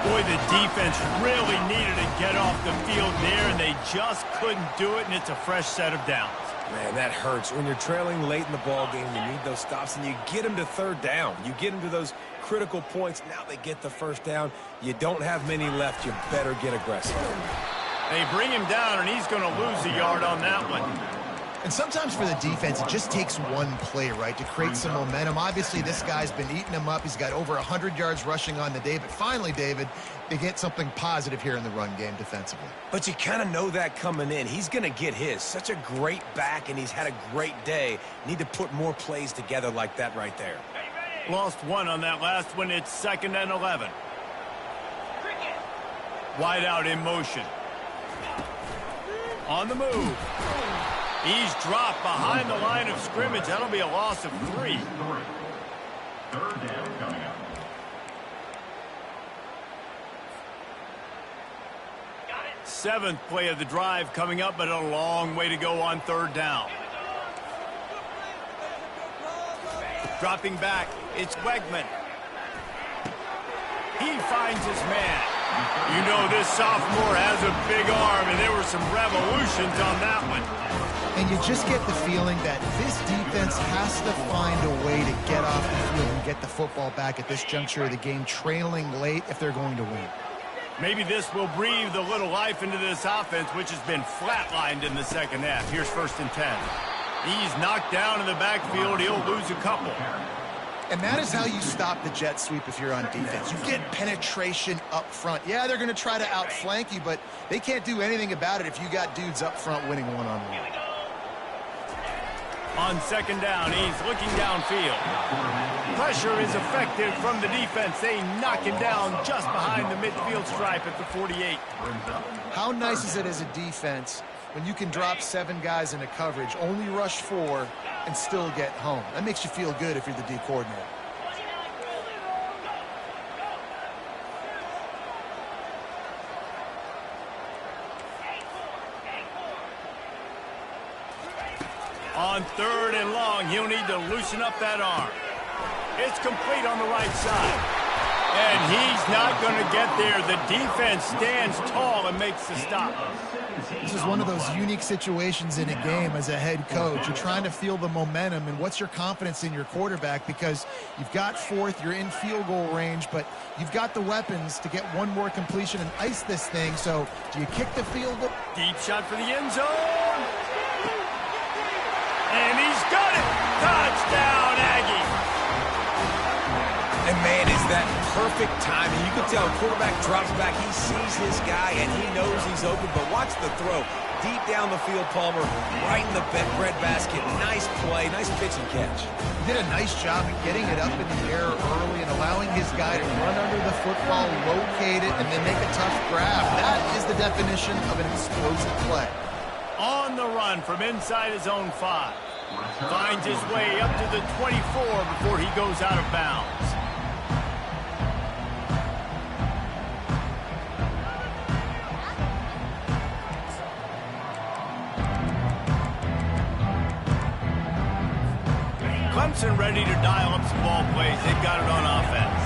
Boy, the defense really needed to get off the field there, and they just couldn't do it, and it's a fresh set of downs. Man, that hurts. When you're trailing late in the ball game, you need those stops, and you get them to third down. You get them to those critical points. Now they get the first down. You don't have many left. You better get aggressive. They bring him down, and he's going to lose a yard on that one. And sometimes for the defense, it just takes one play, right, to create some momentum. Obviously, this guy's been eating them up. He's got over 100 yards rushing on the day. But finally, David, they get something positive here in the run game defensively. But you kind of know that coming in. He's going to get his. Such a great back, and he's had a great day. Need to put more plays together like that right there. Lost one on that last one. It's 2nd and 11. Wide out in motion. On the move. He's dropped behind the line of scrimmage. That'll be a loss of 3. Third down coming up. Seventh play of the drive coming up, but a long way to go on third down. Dropping back, it's Wegman. He finds his man. You know this sophomore has a big arm, and there were some revolutions on that one. And you just get the feeling that this defense has to find a way to get off the field and get the football back at this juncture of the game, trailing late if they're going to win. Maybe this will breathe a little life into this offense, which has been flatlined in the second half. Here's 1st and 10. He's knocked down in the backfield. He'll lose a couple. And that is how you stop the jet sweep if you're on defense. You get penetration up front. Yeah, they're going to try to outflank you, but they can't do anything about it if you got dudes up front winning one-on-one. On 2nd down, he's looking downfield. Pressure is effective from the defense. They knock him down just behind the midfield stripe at the 48. How nice is it as a defense when you can drop 7 guys into coverage, only rush 4, and still get home? That makes you feel good if you're the D coordinator. On 3rd and long, he'll need to loosen up that arm. It's complete on the right side. And he's not going to get there. The defense stands tall and makes the stop. This is one of those unique situations in a game as a head coach. You're trying to feel the momentum, and what's your confidence in your quarterback? Because you've got 4th, you're in field goal range, but you've got the weapons to get one more completion and ice this thing. So do you kick the field goal? Deep shot for the end zone. And he's got it. Touchdown, Aggie. And man, is that perfect timing. You can tell quarterback drops back. He sees his guy, and he knows he's open. But watch the throw. Deep down the field, Palmer, right in the bread basket. Nice play, nice pitch and catch. He did a nice job of getting it up in the air early and allowing his guy to run under the football, locate it, and then make a tough grab. That is the definition of an explosive play. On the run from inside his own 5. Finds his way up to the 24 before he goes out of bounds. Clemson ready to dial up some ball plays. They've got it on offense.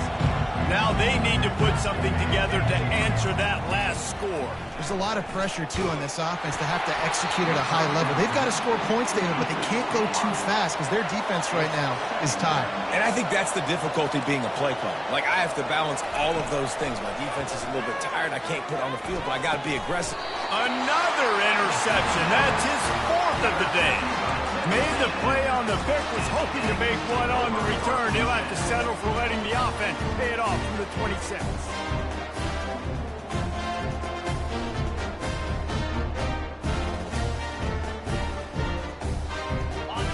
Now they need to put something together to answer that last score. There's a lot of pressure, too, on this offense to have to execute at a high level. They've got to score points, David, but they can't go too fast because their defense right now is tired. And I think that's the difficulty being a play caller. Like, I have to balance all of those things. My defense is a little bit tired. I can't put it on the field, but I got to be aggressive. Another interception. That's his 4th of the day. Made the play on the pick, was hoping to make one on the return. He'll have to settle for letting the offense pay it off from the 26.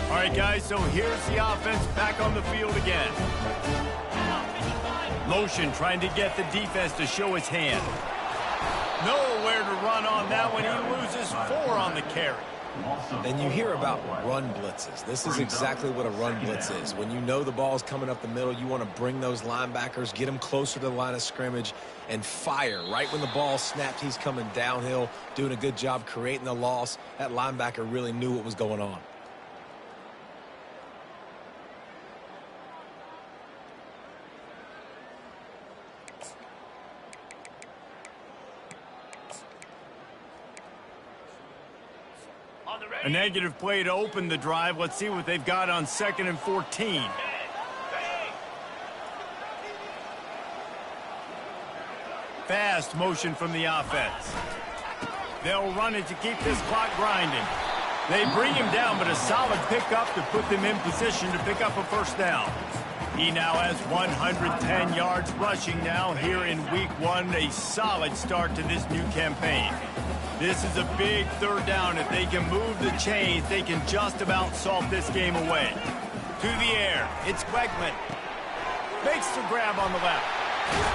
All right, guys, so here's the offense back on the field again. Motion trying to get the defense to show his hand. Nowhere to run on that one. He loses 4 on the carry. And you hear about run blitzes. This is exactly what a run blitz is. When you know the ball's coming up the middle, you want to bring those linebackers, get them closer to the line of scrimmage, and fire. Right when the ball snapped, he's coming downhill, doing a good job creating the loss. That linebacker really knew what was going on. A negative play to open the drive. Let's see what they've got on 2nd and 14. Fast motion from the offense. They'll run it to keep this clock grinding. They bring him down, but a solid pickup to put them in position to pick up a first down. He now has 110 yards rushing now here in week 1. A solid start to this new campaign. This is a big 3rd down. If they can move the chains, they can just about salt this game away. To the air, it's Quegman. Makes the grab on the left.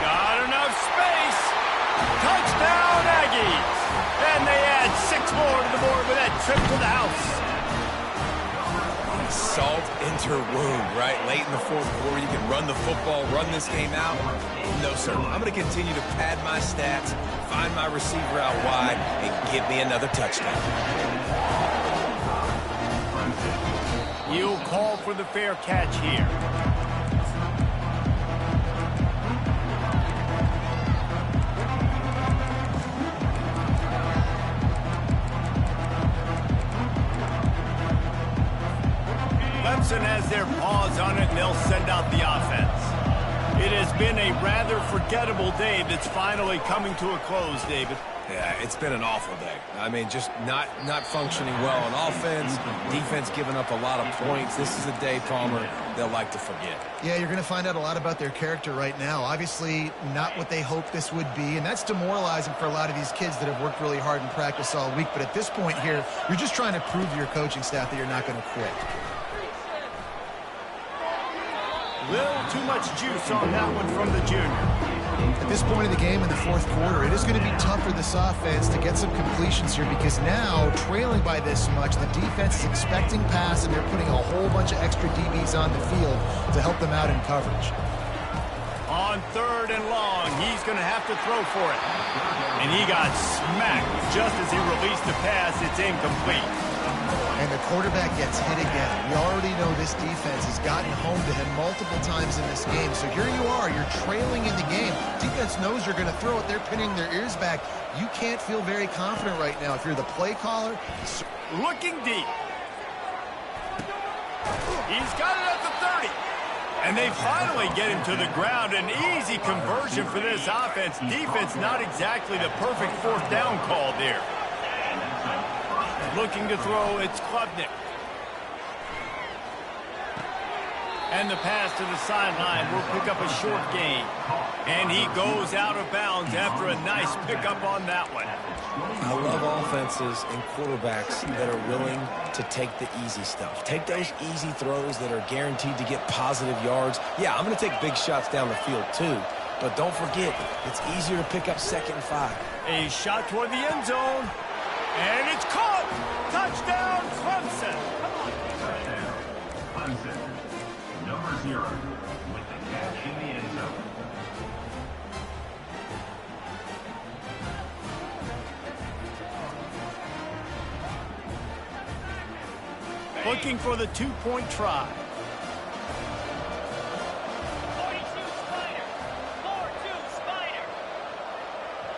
Got enough space. Touchdown, Aggies. And they add 6 more to the board with that trip to the house. Salt into wound, right? Late in the 4th quarter, you can run the football, run this game out. No, sir. I'm going to continue to pad my stats, find my receiver out wide, and give me another touchdown. You'll call for the fair catch here. Clemson has their paws on it, and they'll send out the offense. It has been a rather forgettable day that's finally coming to a close, David. Yeah, it's been an awful day. I mean, just not functioning well on offense, defense giving up a lot of points. This is a day, Palmer, they'll like to forget. Yeah, you're going to find out a lot about their character right now. Obviously, not what they hoped this would be, and that's demoralizing for a lot of these kids that have worked really hard in practice all week. But at this point here, you're just trying to prove to your coaching staff that you're not going to quit. Little too much juice on that one from the junior. At this point in the game in the 4th quarter, it is going to be tough for this offense to get some completions here because now, trailing by this much, the defense is expecting pass and they're putting a whole bunch of extra DBs on the field to help them out in coverage. On 3rd and long, he's going to have to throw for it. And he got smacked just as he released the pass. It's incomplete. And the quarterback gets hit again. We already know this defense has gotten home to him multiple times in this game. So here you are, you're trailing in the game. Defense knows you're going to throw it. They're pinning their ears back. You can't feel very confident right now if you're the play caller. Looking deep. He's got it at the 30. And they finally get him to the ground. An easy conversion for this offense. Defense not exactly the perfect 4th down call there. Looking to throw, it's Klubnik. And the pass to the sideline will pick up a short gain. And he goes out of bounds after a nice pickup on that one. I love offenses and quarterbacks that are willing to take the easy stuff. Take those easy throws that are guaranteed to get positive yards. Yeah, I'm going to take big shots down the field too. But don't forget, it's easier to pick up 2nd and 5. A shot toward the end zone. And it's caught! Touchdown, Clemson! Touchdown, Clemson. Number 0 with the catch in the end zone. Looking for the 2-point try. 42 Spider. 4-2 Spider.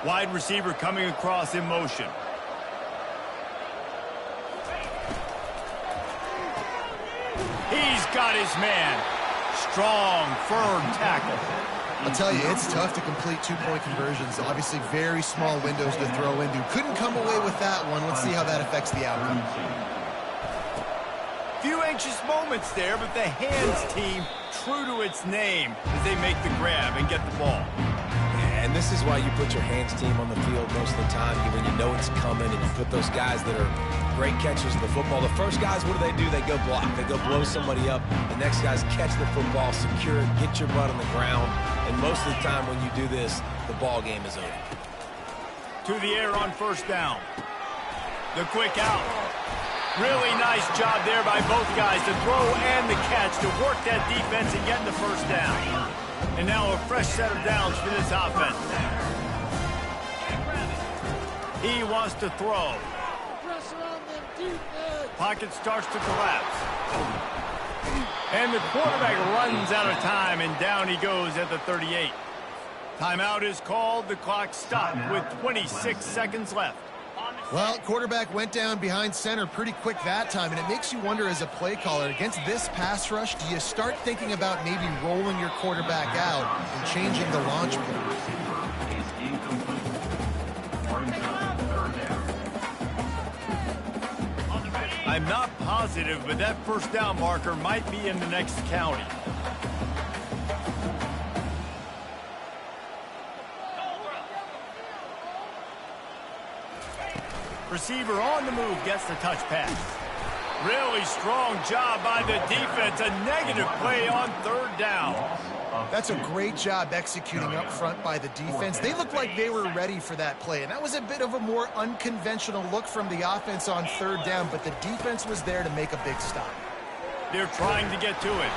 Wide receiver coming across in motion. He's got his man. Strong, firm tackle. I'll tell you, it's tough to complete 2-point conversions. Obviously, very small windows to throw into. Couldn't come away with that one. Let's see how that affects the outcome. Few anxious moments there, but the hands team true to its name as they make the grab and get the ball. And this is why you put your hands team on the field most of the time when you know it's coming, and you put those guys that are great catchers of the football. The first guys, what do? They go block. They go blow somebody up. The next guys catch the football, secure it, get your butt on the ground. And most of the time when you do this, the ball game is over. To the air on 1st down. The quick out. Really nice job there by both guys to throw and the catch to work that defense and get the 1st down. And now a fresh set of downs for this offense. He wants to throw. Pocket starts to collapse. And the quarterback runs out of time, and down he goes at the 38. Timeout is called. The clock stopped with 26 seconds left. Well, quarterback went down behind center pretty quick that time, and it makes you wonder as a play caller, against this pass rush, do you start thinking about maybe rolling your quarterback out and changing the launch point? I'm not positive, but that 1st down marker might be in the next county. Receiver on the move gets the touch pass. Really strong job by the defense. A negative play on 3rd down. That's a great job executing up front by the defense. They looked like they were ready for that play, and that was a bit of a more unconventional look from the offense on 3rd down, but the defense was there to make a big stop. They're trying to get to it.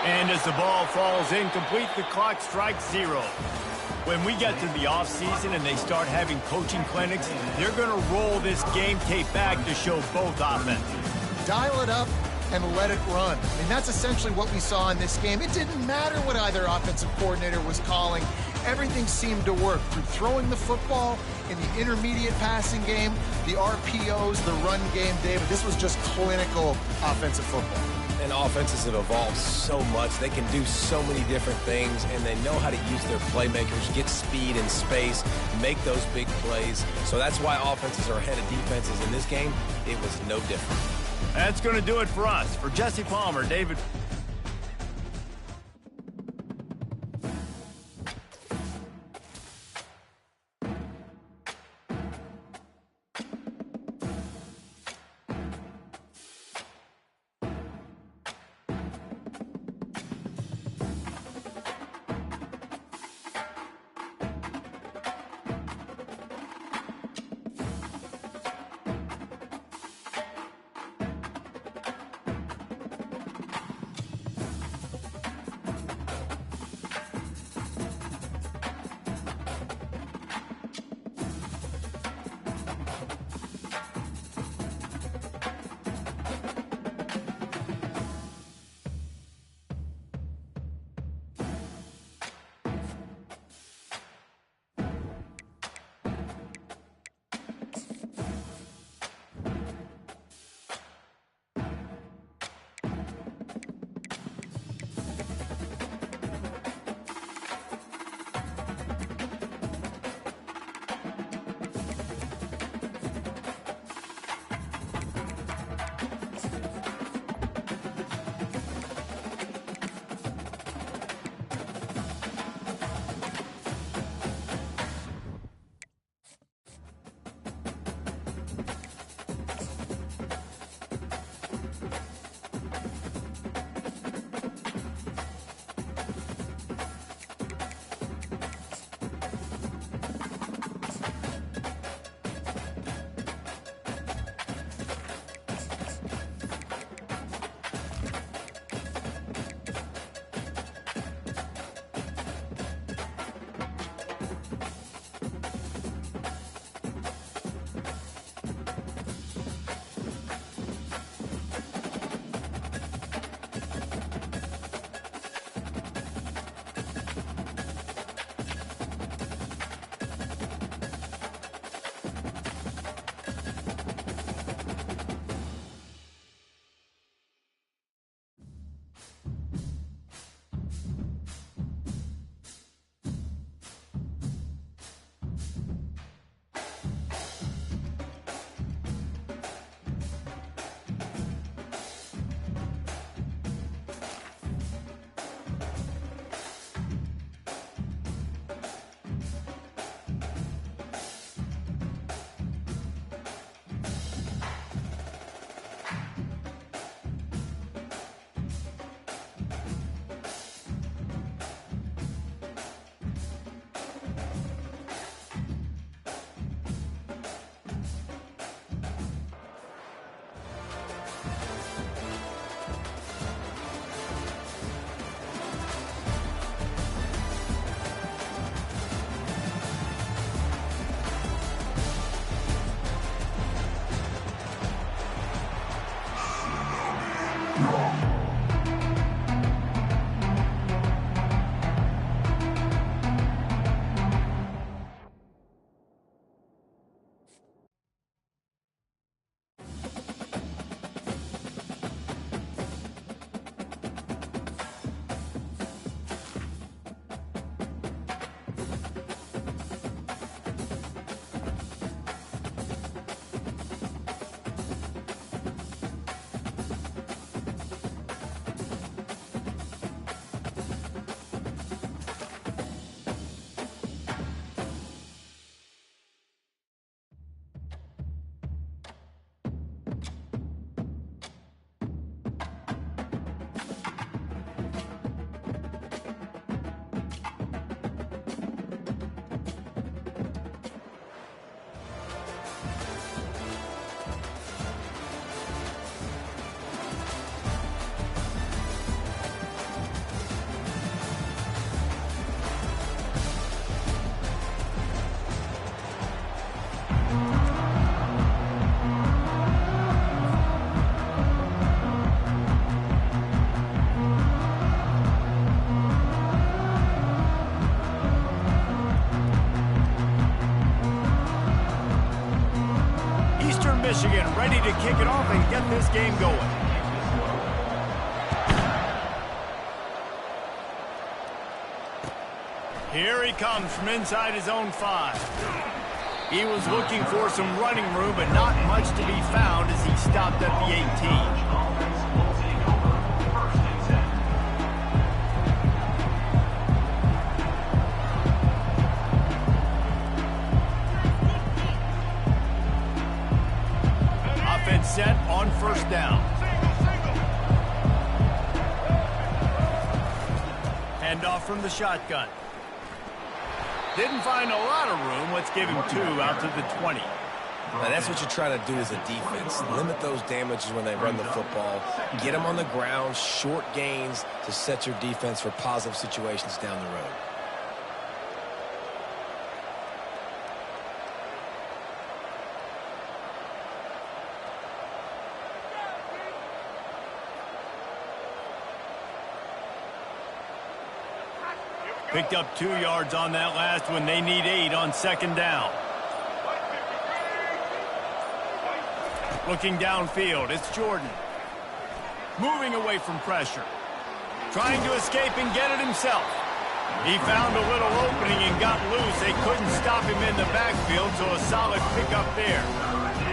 And as the ball falls incomplete, the clock strikes 0. When we get to the offseason and they start having coaching clinics, they're going to roll this game tape back to show both offenses. Dial it up and let it run. I mean, that's essentially what we saw in this game. It didn't matter what either offensive coordinator was calling. Everything seemed to work through throwing the football in the intermediate passing game, the RPOs, the run game, David. This was just clinical offensive football. And offenses have evolved so much. They can do so many different things, and they know how to use their playmakers, get speed and space, make those big plays. So that's why offenses are ahead of defenses in this game. It was no different. That's going to do it for us. For Jesse Palmer, David. Michigan ready to kick it off and get this game going. Here he comes from inside his own 5. He was looking for some running room, but not much to be found as he stopped at the 18. Offense set on first down. Handoff from the shotgun. Didn't find a lot of room. Let's give him 2 out to the 20. Now, that's what you try to do as a defense. Limit those damages when they run the football. Get them on the ground, short gains to set your defense for positive situations down the road. Picked up 2 yards on that last one. They need 8 on second down. Looking downfield, it's Jordan. Moving away from pressure. Trying to escape and get it himself. He found a little opening and got loose. They couldn't stop him in the backfield, so a solid pickup there.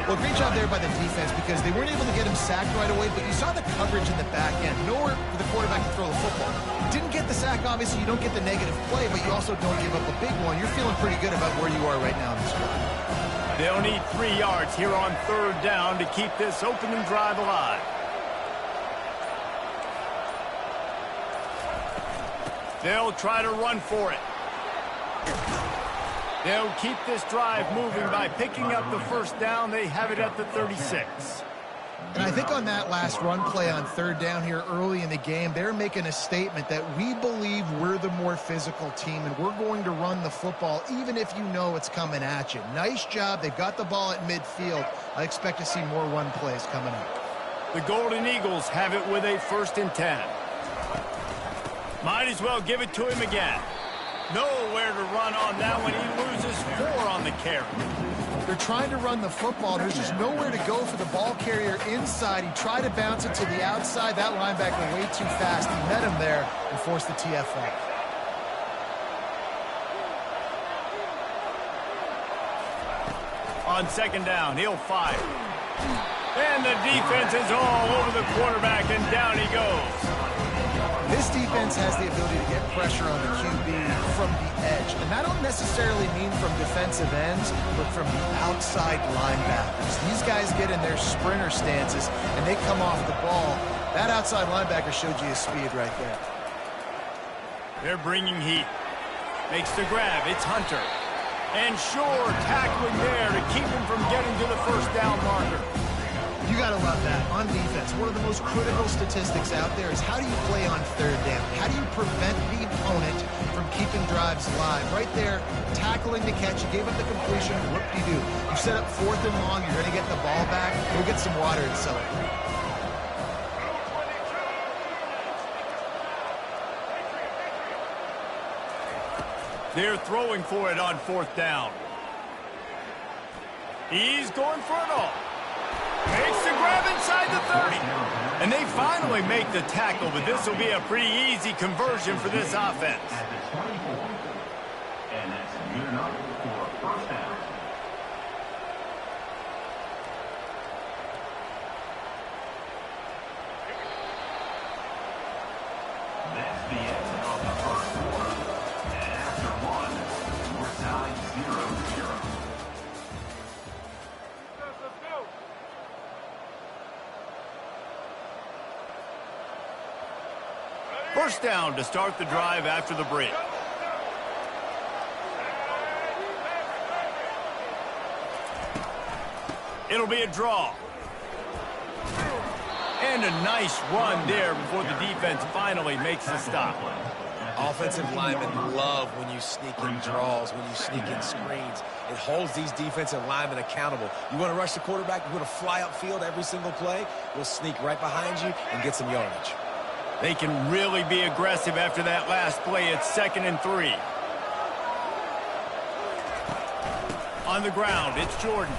Well, great job there by the defense because they weren't able to get him sacked right away, but you saw the coverage in the back end. Nowhere for the quarterback to throw the football. Didn't get the sack, obviously. You don't get the negative play, but you also don't give up a big one. You're feeling pretty good about where you are right now in this drive. They'll need 3 yards here on third down to keep this opening drive alive. They'll try to run for it. They'll keep this drive moving by picking up the first down. They have it at the 36. And I think on that last run play on third down here early in the game, they're making a statement that we believe we're the more physical team and we're going to run the football even if you know it's coming at you. Nice job. They've got the ball at midfield. I expect to see more run plays coming up. The Golden Eagles have it with a 1st and 10. Might as well give it to him again. Nowhere to run on that one. He loses 4 on the carry. They're trying to run the football. There's just nowhere to go for the ball carrier inside. He tried to bounce it to the outside. That linebacker way too fast. He met him there and forced the TFL. On second down, he'll fire. And the defense is all over the quarterback, and down he goes. This defense has the ability to get pressure on the QB from the edge. And I don't necessarily mean from defensive ends, but from the outside linebackers. These guys get in their sprinter stances, and they come off the ball. That outside linebacker showed you his speed right there. They're bringing heat. Makes the grab. It's Hunter. And Shore tackling there to keep him from getting to the first down marker. You got to love that. On defense, one of the most critical statistics out there is how do you play on third down? How do you prevent the opponent from keeping drives live? Right there, tackling the catch. You gave up the completion. Whoop-de-doo. You set up 4th and long. You're going to get the ball back. Go get some water and celebrate. They're throwing for it on 4th down. He's going for it all. Makes the grab inside the 30. And they finally make the tackle, but this will be a pretty easy conversion for this offense. At the 24. And that's good enough for a first down. That's the end of the first quarter. And after one, we're tied 0-0. First down to start the drive after the break. It'll be a draw. And a nice run there before the defense finally makes the stop. Offensive linemen love when you sneak in draws, when you sneak in screens. It holds these defensive linemen accountable. You want to rush the quarterback, you want to fly upfield every single play, we'll sneak right behind you and get some yardage. They can really be aggressive after that last play. It's 2nd and 3. On the ground, it's Jordan.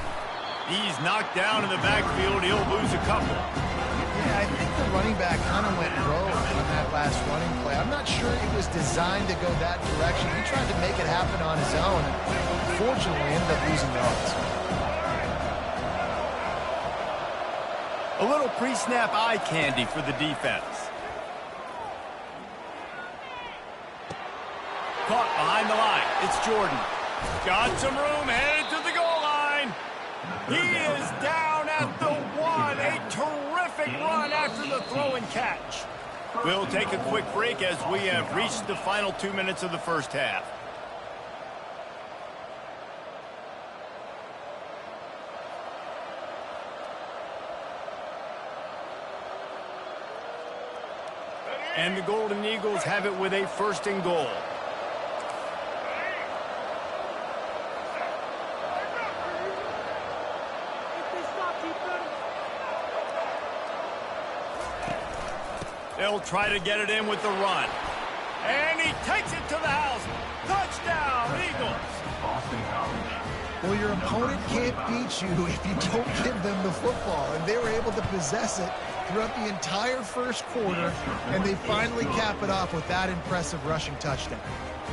He's knocked down in the backfield. He'll lose a couple. Yeah, I think the running back kind of went rogue on that last running play. I'm not sure it was designed to go that direction. He tried to make it happen on his own, and unfortunately ended up losing yards. A little pre-snap eye candy for the defense. Caught behind the line. It's Jordan. Got some room, headed to the goal line. He is down at the 1. A terrific run after the throw and catch. We'll take a quick break as we have reached the final 2 minutes of the first half. And the Golden Eagles have it with a 1st and goal. They'll try to get it in with the run. And he takes it to the house. Touchdown, Eagles. Boston College. Well, your opponent can't beat you if you don't give them the football. And they were able to possess it throughout the entire first quarter, and they finally cap it off with that impressive rushing touchdown.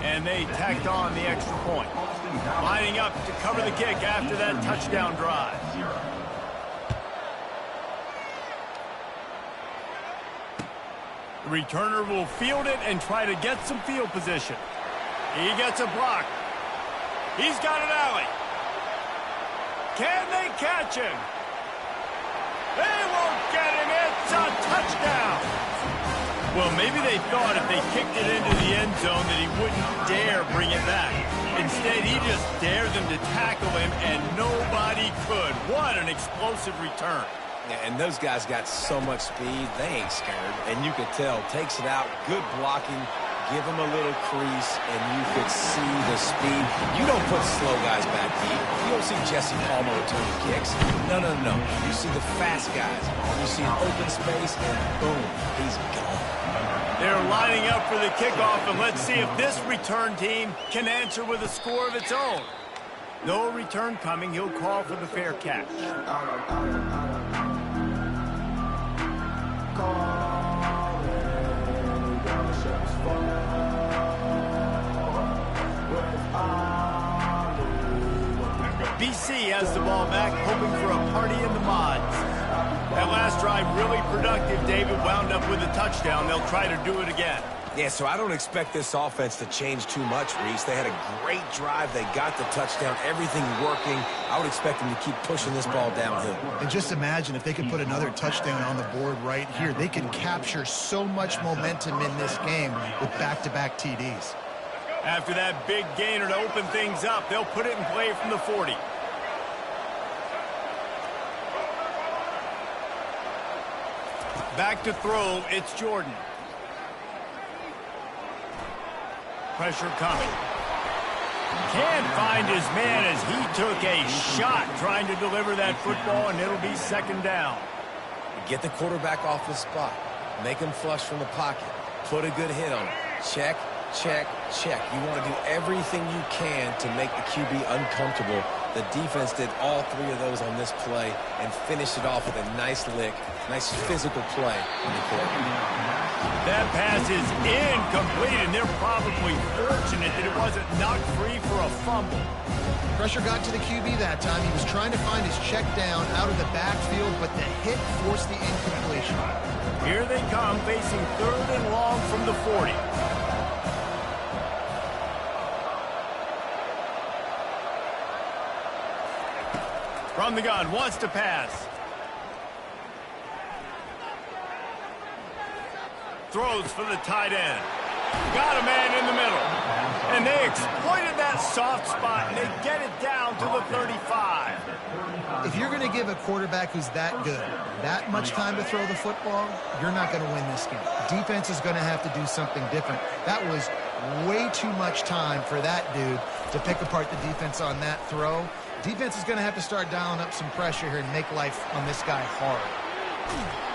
And they tacked on the extra point. Lining up to cover the kick after that touchdown drive. The returner will field it and try to get some field position. He gets a block. He's got an alley. Can they catch him? They won't get him. It's a touchdown. Well, maybe they thought if they kicked it into the end zone that he wouldn't dare bring it back. Instead, he just dared them to tackle him, and nobody could. What an explosive return. Yeah, and those guys got so much speed, they ain't scared. And you could tell, takes it out, good blocking, give him a little crease, and you could see the speed. You don't put slow guys back deep. You don't see Jesse Palmer returning kicks. No. You see the fast guys. You see an open space, and boom, he's gone. They're lining up for the kickoff, and let's see if this return team can answer with a score of its own. No return coming. He'll call for the fair catch. BC has the ball back, hoping for a party in the mods. That last drive really productive. David wound up with a touchdown. They'll try to do it again. Yeah, so I don't expect this offense to change too much, Reese. They had a great drive. They got the touchdown. Everything working. I would expect them to keep pushing this ball downhill. And just imagine if they could put another touchdown on the board right here. They can capture so much momentum in this game with back-to-back TDs. After that big gainer to open things up, they'll put it in play from the 40. Back to throw, it's Jordan. Pressure coming. Can't find his man as he took a shot trying to deliver that football, and it'll be 2nd down. Get the quarterback off his spot. Make him flush from the pocket. Put a good hit on him. Check, check, check. You want to do everything you can to make the QB uncomfortable. The defense did all 3 of those on this play and finished it off with a nice lick, nice physical play on the court. That pass is incomplete, and they're probably fortunate that it wasn't knocked free for a fumble. Pressure got to the QB that time. He was trying to find his check down out of the backfield, but the hit forced the incompletion. Here they come, facing 3rd and long from the 40. From the gun, wants to pass. Throws for the tight end. Got a man in the middle. And they exploited that soft spot, and they get it down to the 35. If you're going to give a quarterback who's that good that much time to throw the football, you're not going to win this game. Defense is going to have to do something different. That was way too much time for that dude to pick apart the defense on that throw. Defense is going to have to start dialing up some pressure here and make life on this guy hard.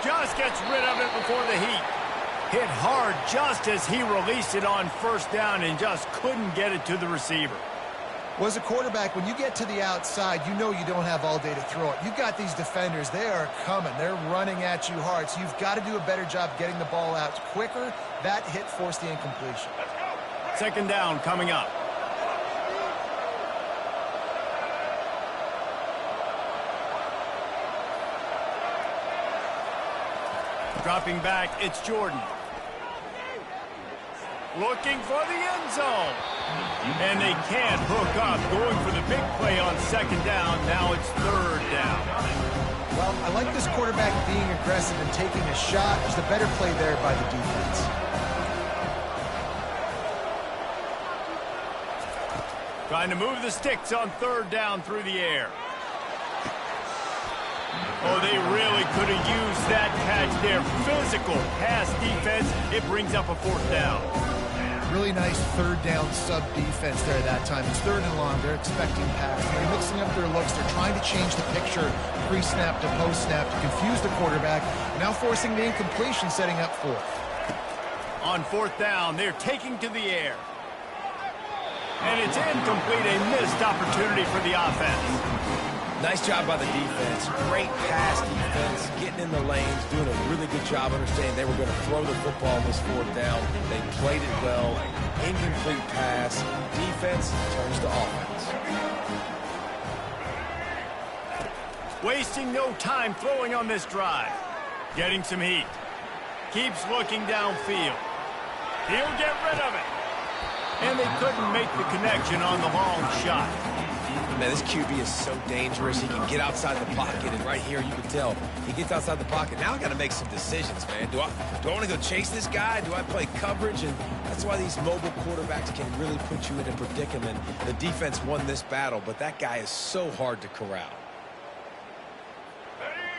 Just gets rid of it before the heat. Hit hard just as he released it on 1st down and just couldn't get it to the receiver. Well, as a quarterback, when you get to the outside, you know you don't have all day to throw it. You've got these defenders. They are coming. They're running at you hard. So you've got to do a better job getting the ball out quicker. That hit forced the incompletion. Second down coming up. Dropping back, it's Jordan. Looking for the end zone. And they can't hook up. Going for the big play on second down. Now it's third down. Well, I like this quarterback being aggressive and taking a shot. Just a better play there by the defense. Trying to move the sticks on third down through the air. Oh, they really could have used that catch there. Physical pass defense. It brings up a fourth down. Really nice third down sub-defense there that time. It's third and long. They're expecting pass. They're mixing up their looks. They're trying to change the picture pre-snap to post-snap to confuse the quarterback. Now forcing the incompletion, setting up fourth. On fourth down, they're taking to the air. And it's incomplete, a missed opportunity for the offense. Nice job by the defense. Great pass defense, getting in the lanes, doing a really good job understanding they were going to throw the football on this fourth down. They played it well. Incomplete pass. Defense turns to offense. Wasting no time throwing on this drive. Getting some heat. Keeps looking downfield. He'll get rid of it. And they couldn't make the connection on the long shot. Man, this QB is so dangerous. He can get outside the pocket, and right here you can tell he gets outside the pocket. Now I got to make some decisions, man. Do I want to go chase this guy? Do I play coverage? And that's why these mobile quarterbacks can really put you in a predicament. The defense won this battle, but that guy is so hard to corral.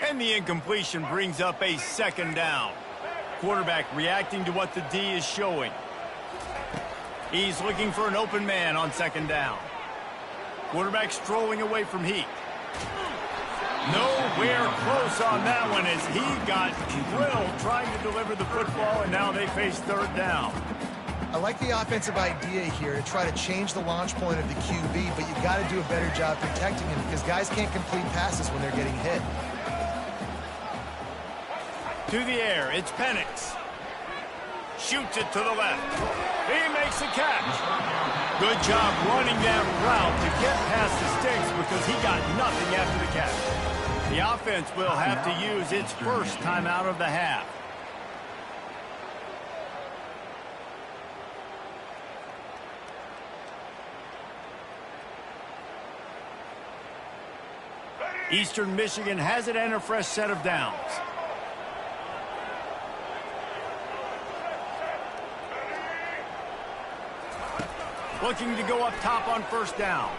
And the incompletion brings up a second down. Quarterback reacting to what the D is showing. He's looking for an open man on second down. Quarterback strolling away from heat. Nowhere close on that one as he got drilled trying to deliver the football, and now they face third down. I like the offensive idea here to try to change the launch point of the QB, but you got to do a better job protecting him because guys can't complete passes when they're getting hit. To the air, it's Penix. Shoots it to the left. He makes a catch. Good job running that route to get past the sticks because he got nothing after the catch. The offense will have to use its first timeout of the half. Eastern Michigan has it and a fresh set of downs. Looking to go up top on first down.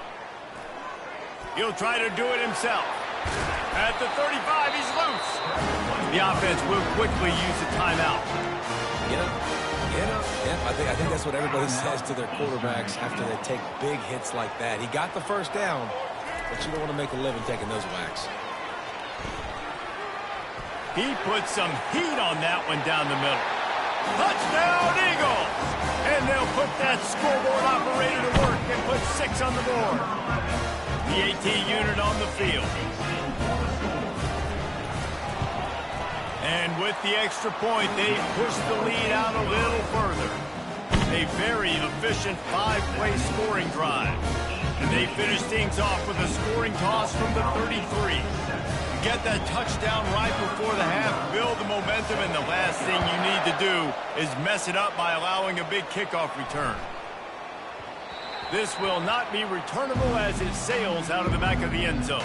He'll try to do it himself. At the 35, he's loose. The offense will quickly use a timeout. Get up. I think that's what everybody says to their quarterbacks after they take big hits like that. He got the first down, but you don't want to make a living taking those whacks. He put some heat on that one down the middle. Touchdown, Eagles! And they'll put that scoreboard operator to work and put 6 on the board. The AT unit on the field. And with the extra point, they push the lead out a little further. A very efficient 5-play scoring drive. And they finish things off with a scoring toss from the 33. Get that touchdown right before the half, build the momentum, and the last thing you need to do is mess it up by allowing a big kickoff return. This will not be returnable as it sails out of the back of the end zone.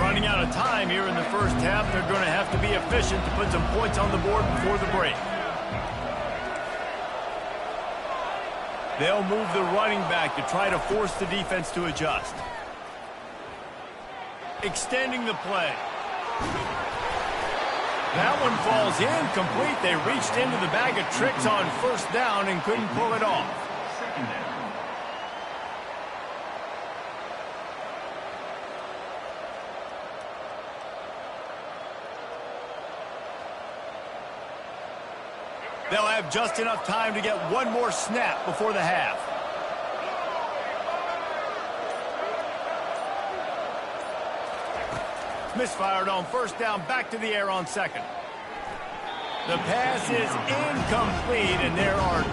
Running out of time here in the first half, they're going to have to be efficient to put some points on the board before the break. They'll move the running back to try to force the defense to adjust. Extending the play. That one falls incomplete. They reached into the bag of tricks on first down and couldn't pull it off. Second down. They'll have just enough time to get one more snap before the half. Misfired on first down, back to the air on second. The pass is incomplete, and there are 2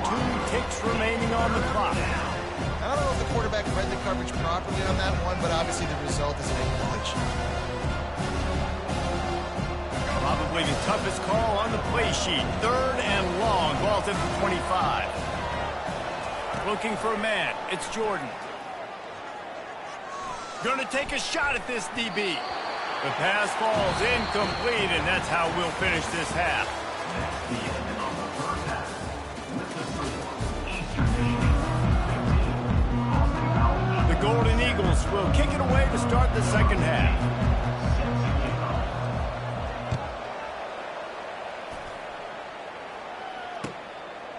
ticks remaining on the clock. I don't know if the quarterback read the coverage properly on that one, but obviously the result is an incompletion. Probably the toughest call on the play sheet. 3rd and long, ball's at the 25. Looking for a man, it's Jordan. Gonna take a shot at this DB. The pass falls incomplete, and that's how we'll finish this half. That's the end of the first half. With the score, Eastern Michigan 18, Boston College. The Golden Eagles will kick it away to start the second half.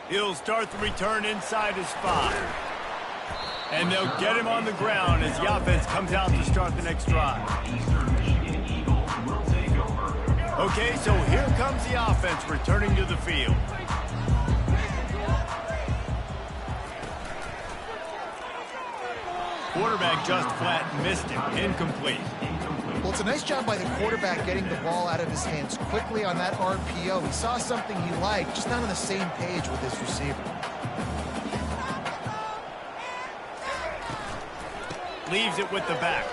He'll start the return inside his 5. And they'll get him on the ground as the offense comes out to start the next drive. Okay, so here comes the offense returning to the field. Quarterback just flat missed it. Incomplete. Well, it's a nice job by the quarterback getting the ball out of his hands quickly on that RPO. He saw something he liked, just not on the same page with his receiver. Leaves it with the back.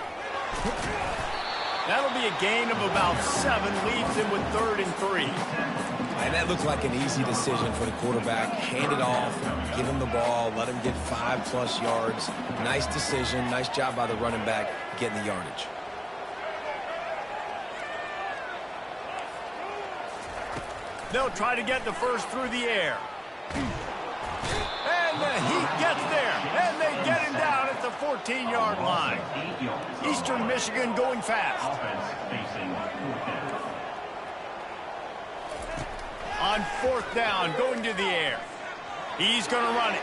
That'll be a gain of about 7. Leaves him with 3rd and 3. And that looked like an easy decision for the quarterback. Hand it off, give him the ball, let him get 5+ yards. Nice decision. Nice job by the running back getting the yardage. They'll try to get the first through the air. And the Heat gets there. And they get him down at the 14-yard line. Eastern Michigan going fast. On 4th down, going to the air. He's going to run it.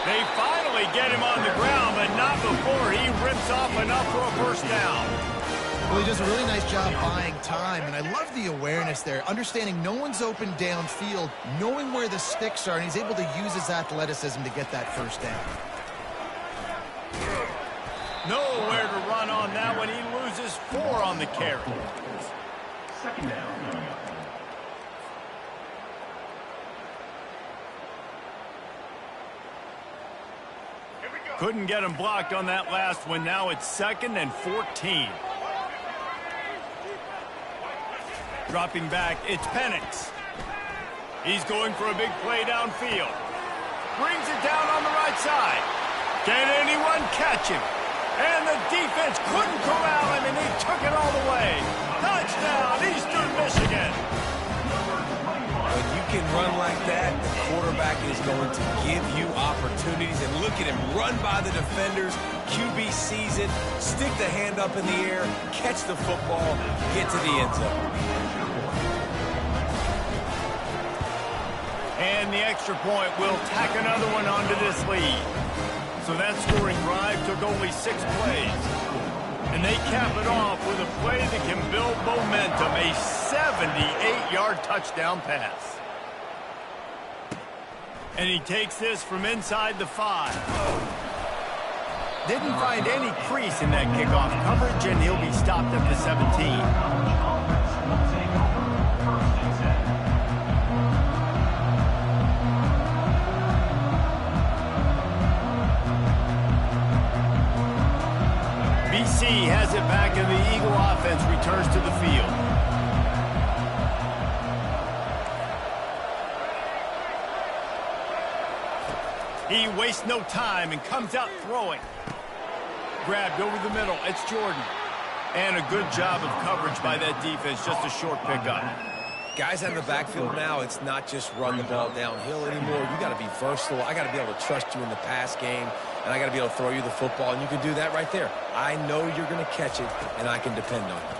They finally get him on the ground, but not before he rips off enough for a first down. Well, he does a really nice job buying time, and I love the awareness there, understanding no one's open downfield, knowing where the sticks are, and he's able to use his athleticism to get that first down. Nowhere to run on that one. He loses 4 on the carry. Second down. Couldn't get him blocked on that last one. Now it's 2nd and 14. Dropping back, it's Penix. He's going for a big play downfield. Brings it down on the right side. Can anyone catch him? And the defense couldn't corral him, and he took it all the way. Touchdown, Eastern Michigan. When you can run like that, the quarterback is going to give you opportunities. And look at him run by the defenders. QB sees it, stick the hand up in the air, catch the football, get to the end zone. And the extra point will tack another one onto this lead. So that scoring drive took only 6 plays. And they cap it off with a play that can build momentum, a 78-yard touchdown pass. And he takes this from inside the 5. Didn't find any crease in that kickoff coverage, and he'll be stopped at the 17. BC has it back, and the Eagle offense returns to the field. He wastes no time and comes out throwing. Grabbed over the middle. It's Jordan. And a good job of coverage by that defense. Just a short pickup. Guys out of the backfield now, it's not just run the ball downhill anymore. You got to be versatile. I got to be able to trust you in the pass game, and I got to be able to throw you the football, and you can do that right there. I know you're going to catch it, and I can depend on you.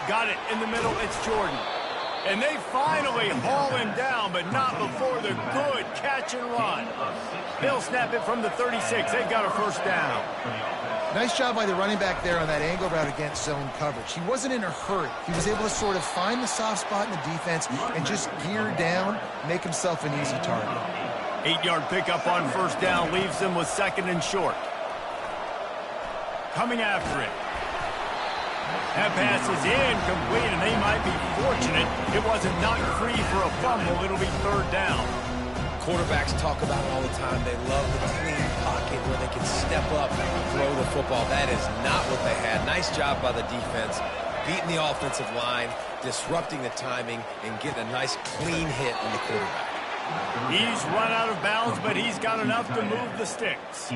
Got it in the middle. It's Jordan. And they finally haul him down, but not before the good catch and run. They'll snap it from the 36. They've got a first down. Nice job by the running back there on that angle route against zone coverage. He wasn't in a hurry. He was able to sort of find the soft spot in the defense and just gear down, make himself an easy target. 8-yard pickup on first down leaves them with 2nd and short. Coming after it. That pass is incomplete, and they might be fortunate it wasn't knocked free for a fumble. It'll be 3rd down. Quarterbacks talk about it all the time. They love the clean pocket where they can step up and throw the football. That is not what they had. Nice job by the defense, beating the offensive line, disrupting the timing, and getting a nice clean hit on the quarterback. He's run out of bounds, but he's got enough to move the sticks.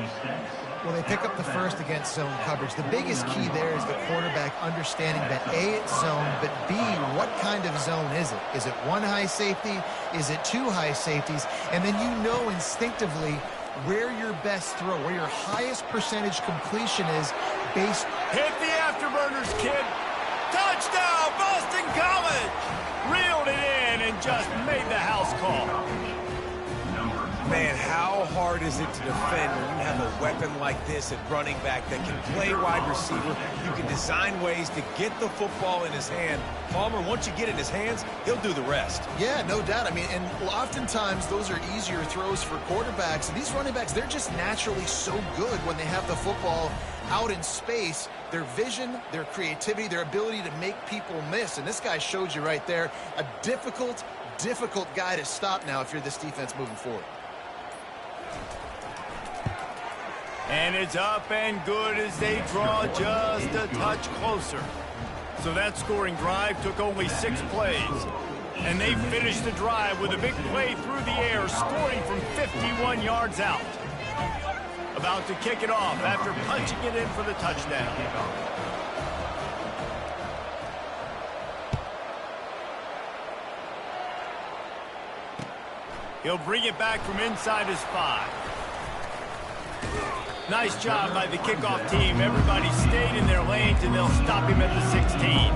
Well, they pick up the first against zone coverage. The biggest key there is the quarterback understanding that A, it's zone, but B, what kind of zone is it? Is it 1 high safety? Is it 2 high safeties? And then you know instinctively where your best throw, where your highest percentage completion is based. Hit the afterburners, kid. Touchdown, Boston College! Reeled it in and just made the house call. Man, how hard is it to defend when you have a weapon like this at running back that can play wide receiver? You can design ways to get the football in his hand. Palmer, once you get it in his hands, he'll do the rest. Yeah, no doubt. I mean, and oftentimes those are easier throws for quarterbacks. And these running backs, they're just naturally so good when they have the football out in space. Their vision, their creativity, their ability to make people miss. And this guy showed you right there, a difficult guy to stop now if you're this defense moving forward. And it's up and good as they draw just a touch closer. So that scoring drive took only 6 plays. And they finished the drive with a big play through the air, scoring from 51 yards out. About to kick it off after punching it in for the touchdown. He'll bring it back from inside his 5. Nice job by the kickoff team. Everybody stayed in their lanes, and they'll stop him at the 16.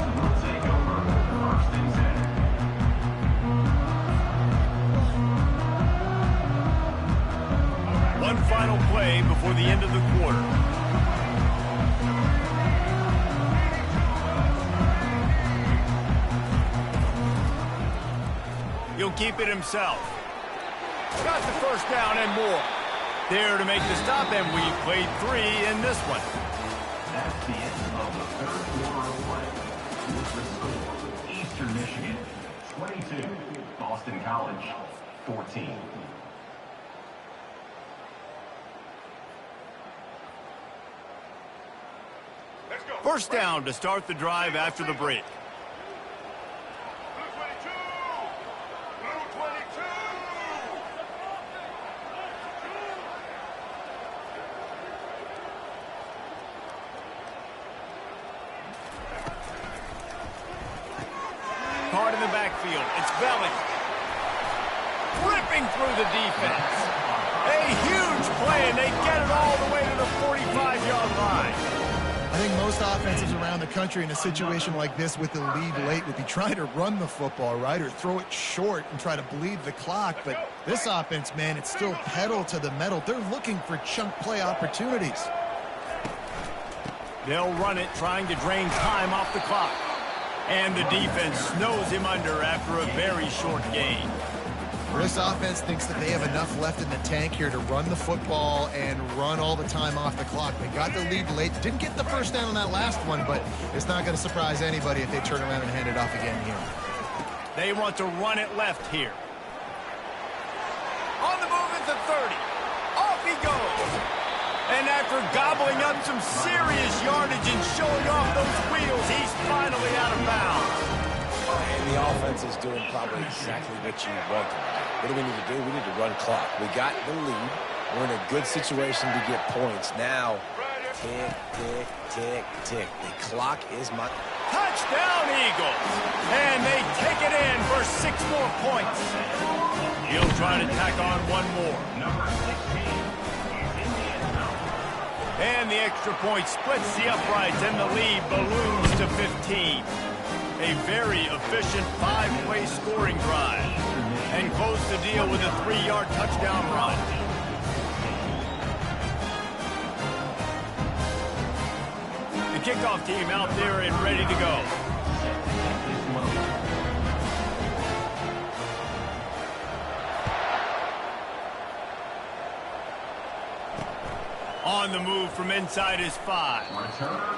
One final play before the end of the quarter. He'll keep it himself. Got the first down and more. There to make the stop, and we played 3 in this one. That's the end of the 3rd quarter of play. With the score, Eastern Michigan 22, Boston College 14. First down to start the drive after the break. Card in the backfield. It's Belling. Ripping through the defense. A huge play, and they get it all the way to the 45-yard line. I think most offenses around the country in a situation like this with the lead late would be trying to run the football, right, or throw it short and try to bleed the clock. But this offense, man, it's still pedal to the metal. They're looking for chunk play opportunities. They'll run it, trying to drain time off the clock. And the defense snows him under after a very short game. This offense thinks that they have enough left in the tank here to run the football and run all the time off the clock. They got the lead late. Didn't get the first down on that last one, but it's not going to surprise anybody if they turn around and hand it off again here. They want to run it left here. On the move at the 30. Off he goes. And after gobbling up some serious yardage and showing off those wheels, he's finally out of bounds. And the offense is doing probably exactly what you want them to do. What do we need to do? We need to run clock. We got the lead. We're in a good situation to get points. Now, tick, tick, tick, tick. The clock is my... Touchdown, Eagles! And they take it in for 6 more points. He'll try to tack on one more. Number 16. And the extra point splits the uprights, and the lead balloons to 15. A very efficient 5-play scoring drive. And close the deal with a 3-yard touchdown run. The kickoff team out there and ready to go. On the move from inside his 5.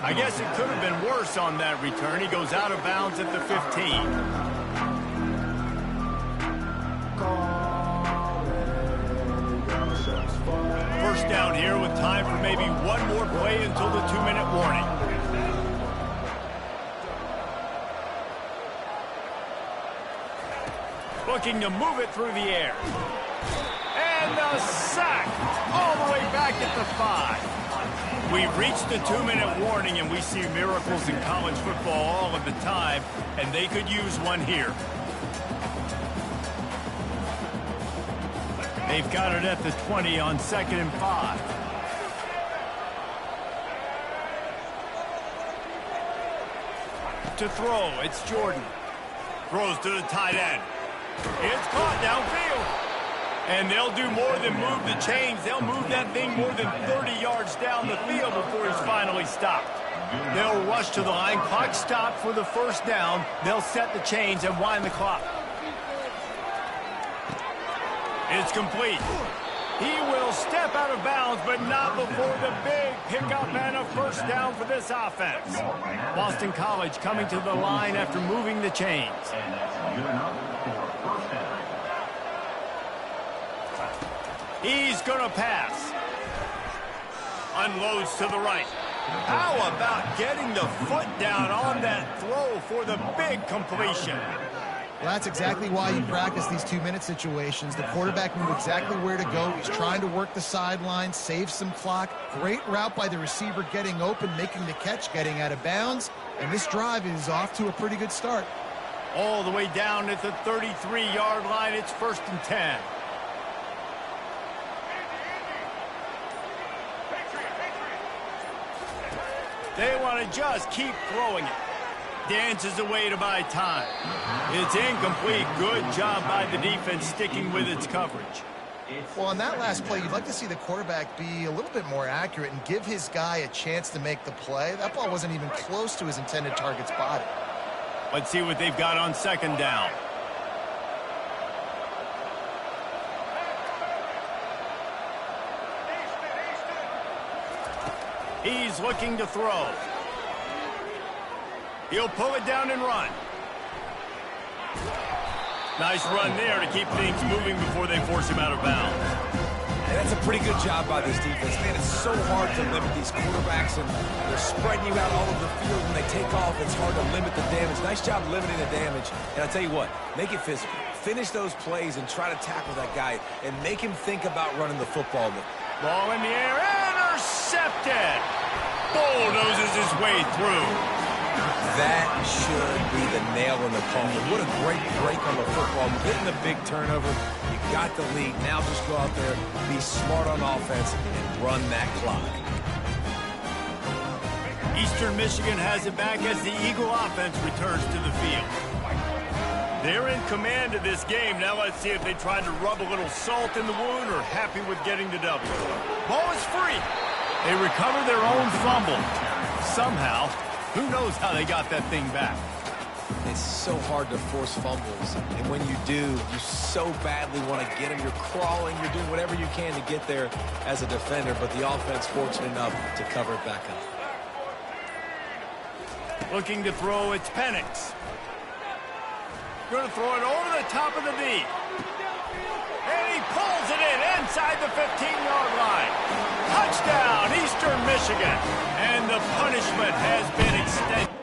I guess it could have been worse on that return. He goes out of bounds at the 15. First down here with time for maybe one more play until the 2-minute warning. Looking to move it through the air. And the sack all the way back at the 5. We've reached the 2-minute warning, and we see miracles in college football all of the time, and they could use one here. They've got it at the 20 on 2nd and 5. To throw, it's Jordan. Throws to the tight end. It's caught downfield. And they'll do more than move the chains. They'll move that thing more than 30 yards down the field before he's finally stopped. They'll rush to the line. Clock stopped for the first down. They'll set the chains and wind the clock. It's complete. He will step out of bounds, but not before the big pickup and a first down for this offense. Boston College coming to the line after moving the chains. And that's good enough for first down. He's going to pass. Unloads to the right. How about getting the foot down on that throw for the big completion? Well, that's exactly why you practice these 2-minute situations. The quarterback knew exactly where to go. He's trying to work the sideline, save some clock. Great route by the receiver getting open, making the catch, getting out of bounds. And this drive is off to a pretty good start. All the way down at the 33-yard line. It's 1st and 10. They want to just keep throwing it. Dances away to buy time. It's incomplete. Good job by the defense sticking with its coverage. Well, on that last play, you'd like to see the quarterback be a little bit more accurate and give his guy a chance to make the play. That ball wasn't even close to his intended target's body. Let's see what they've got on 2nd down. He's looking to throw. He'll pull it down and run. Nice run there to keep things moving before they force him out of bounds. And that's a pretty good job by this defense. Man, it's so hard to limit these quarterbacks, and they're spreading you out all over the field. When they take off, it's hard to limit the damage. Nice job limiting the damage. And I'll tell you what, make it physical. Finish those plays and try to tackle that guy and make him think about running the football. Ball in the air, intercepted. Bulldozes his way through. That should be the nail in the coffin. What a great break on the football. Getting the big turnover. You got the lead. Now just go out there, be smart on offense, and run that clock. Eastern Michigan has it back as the Eagle offense returns to the field. They're in command of this game. Now let's see if they try to rub a little salt in the wound or happy with getting the W. Ball is free. They recover their own fumble. Somehow, who knows how they got that thing back. It's so hard to force fumbles, and when you do, you so badly want to get them. You're crawling, you're doing whatever you can to get there as a defender, but the offense fortunate enough to cover it back up. Looking to throw, it's Penix. Going to throw it over the top of the D. And he pulls it in inside the 15-yard line. Touchdown, Eastern Michigan. And the punishment has been extended.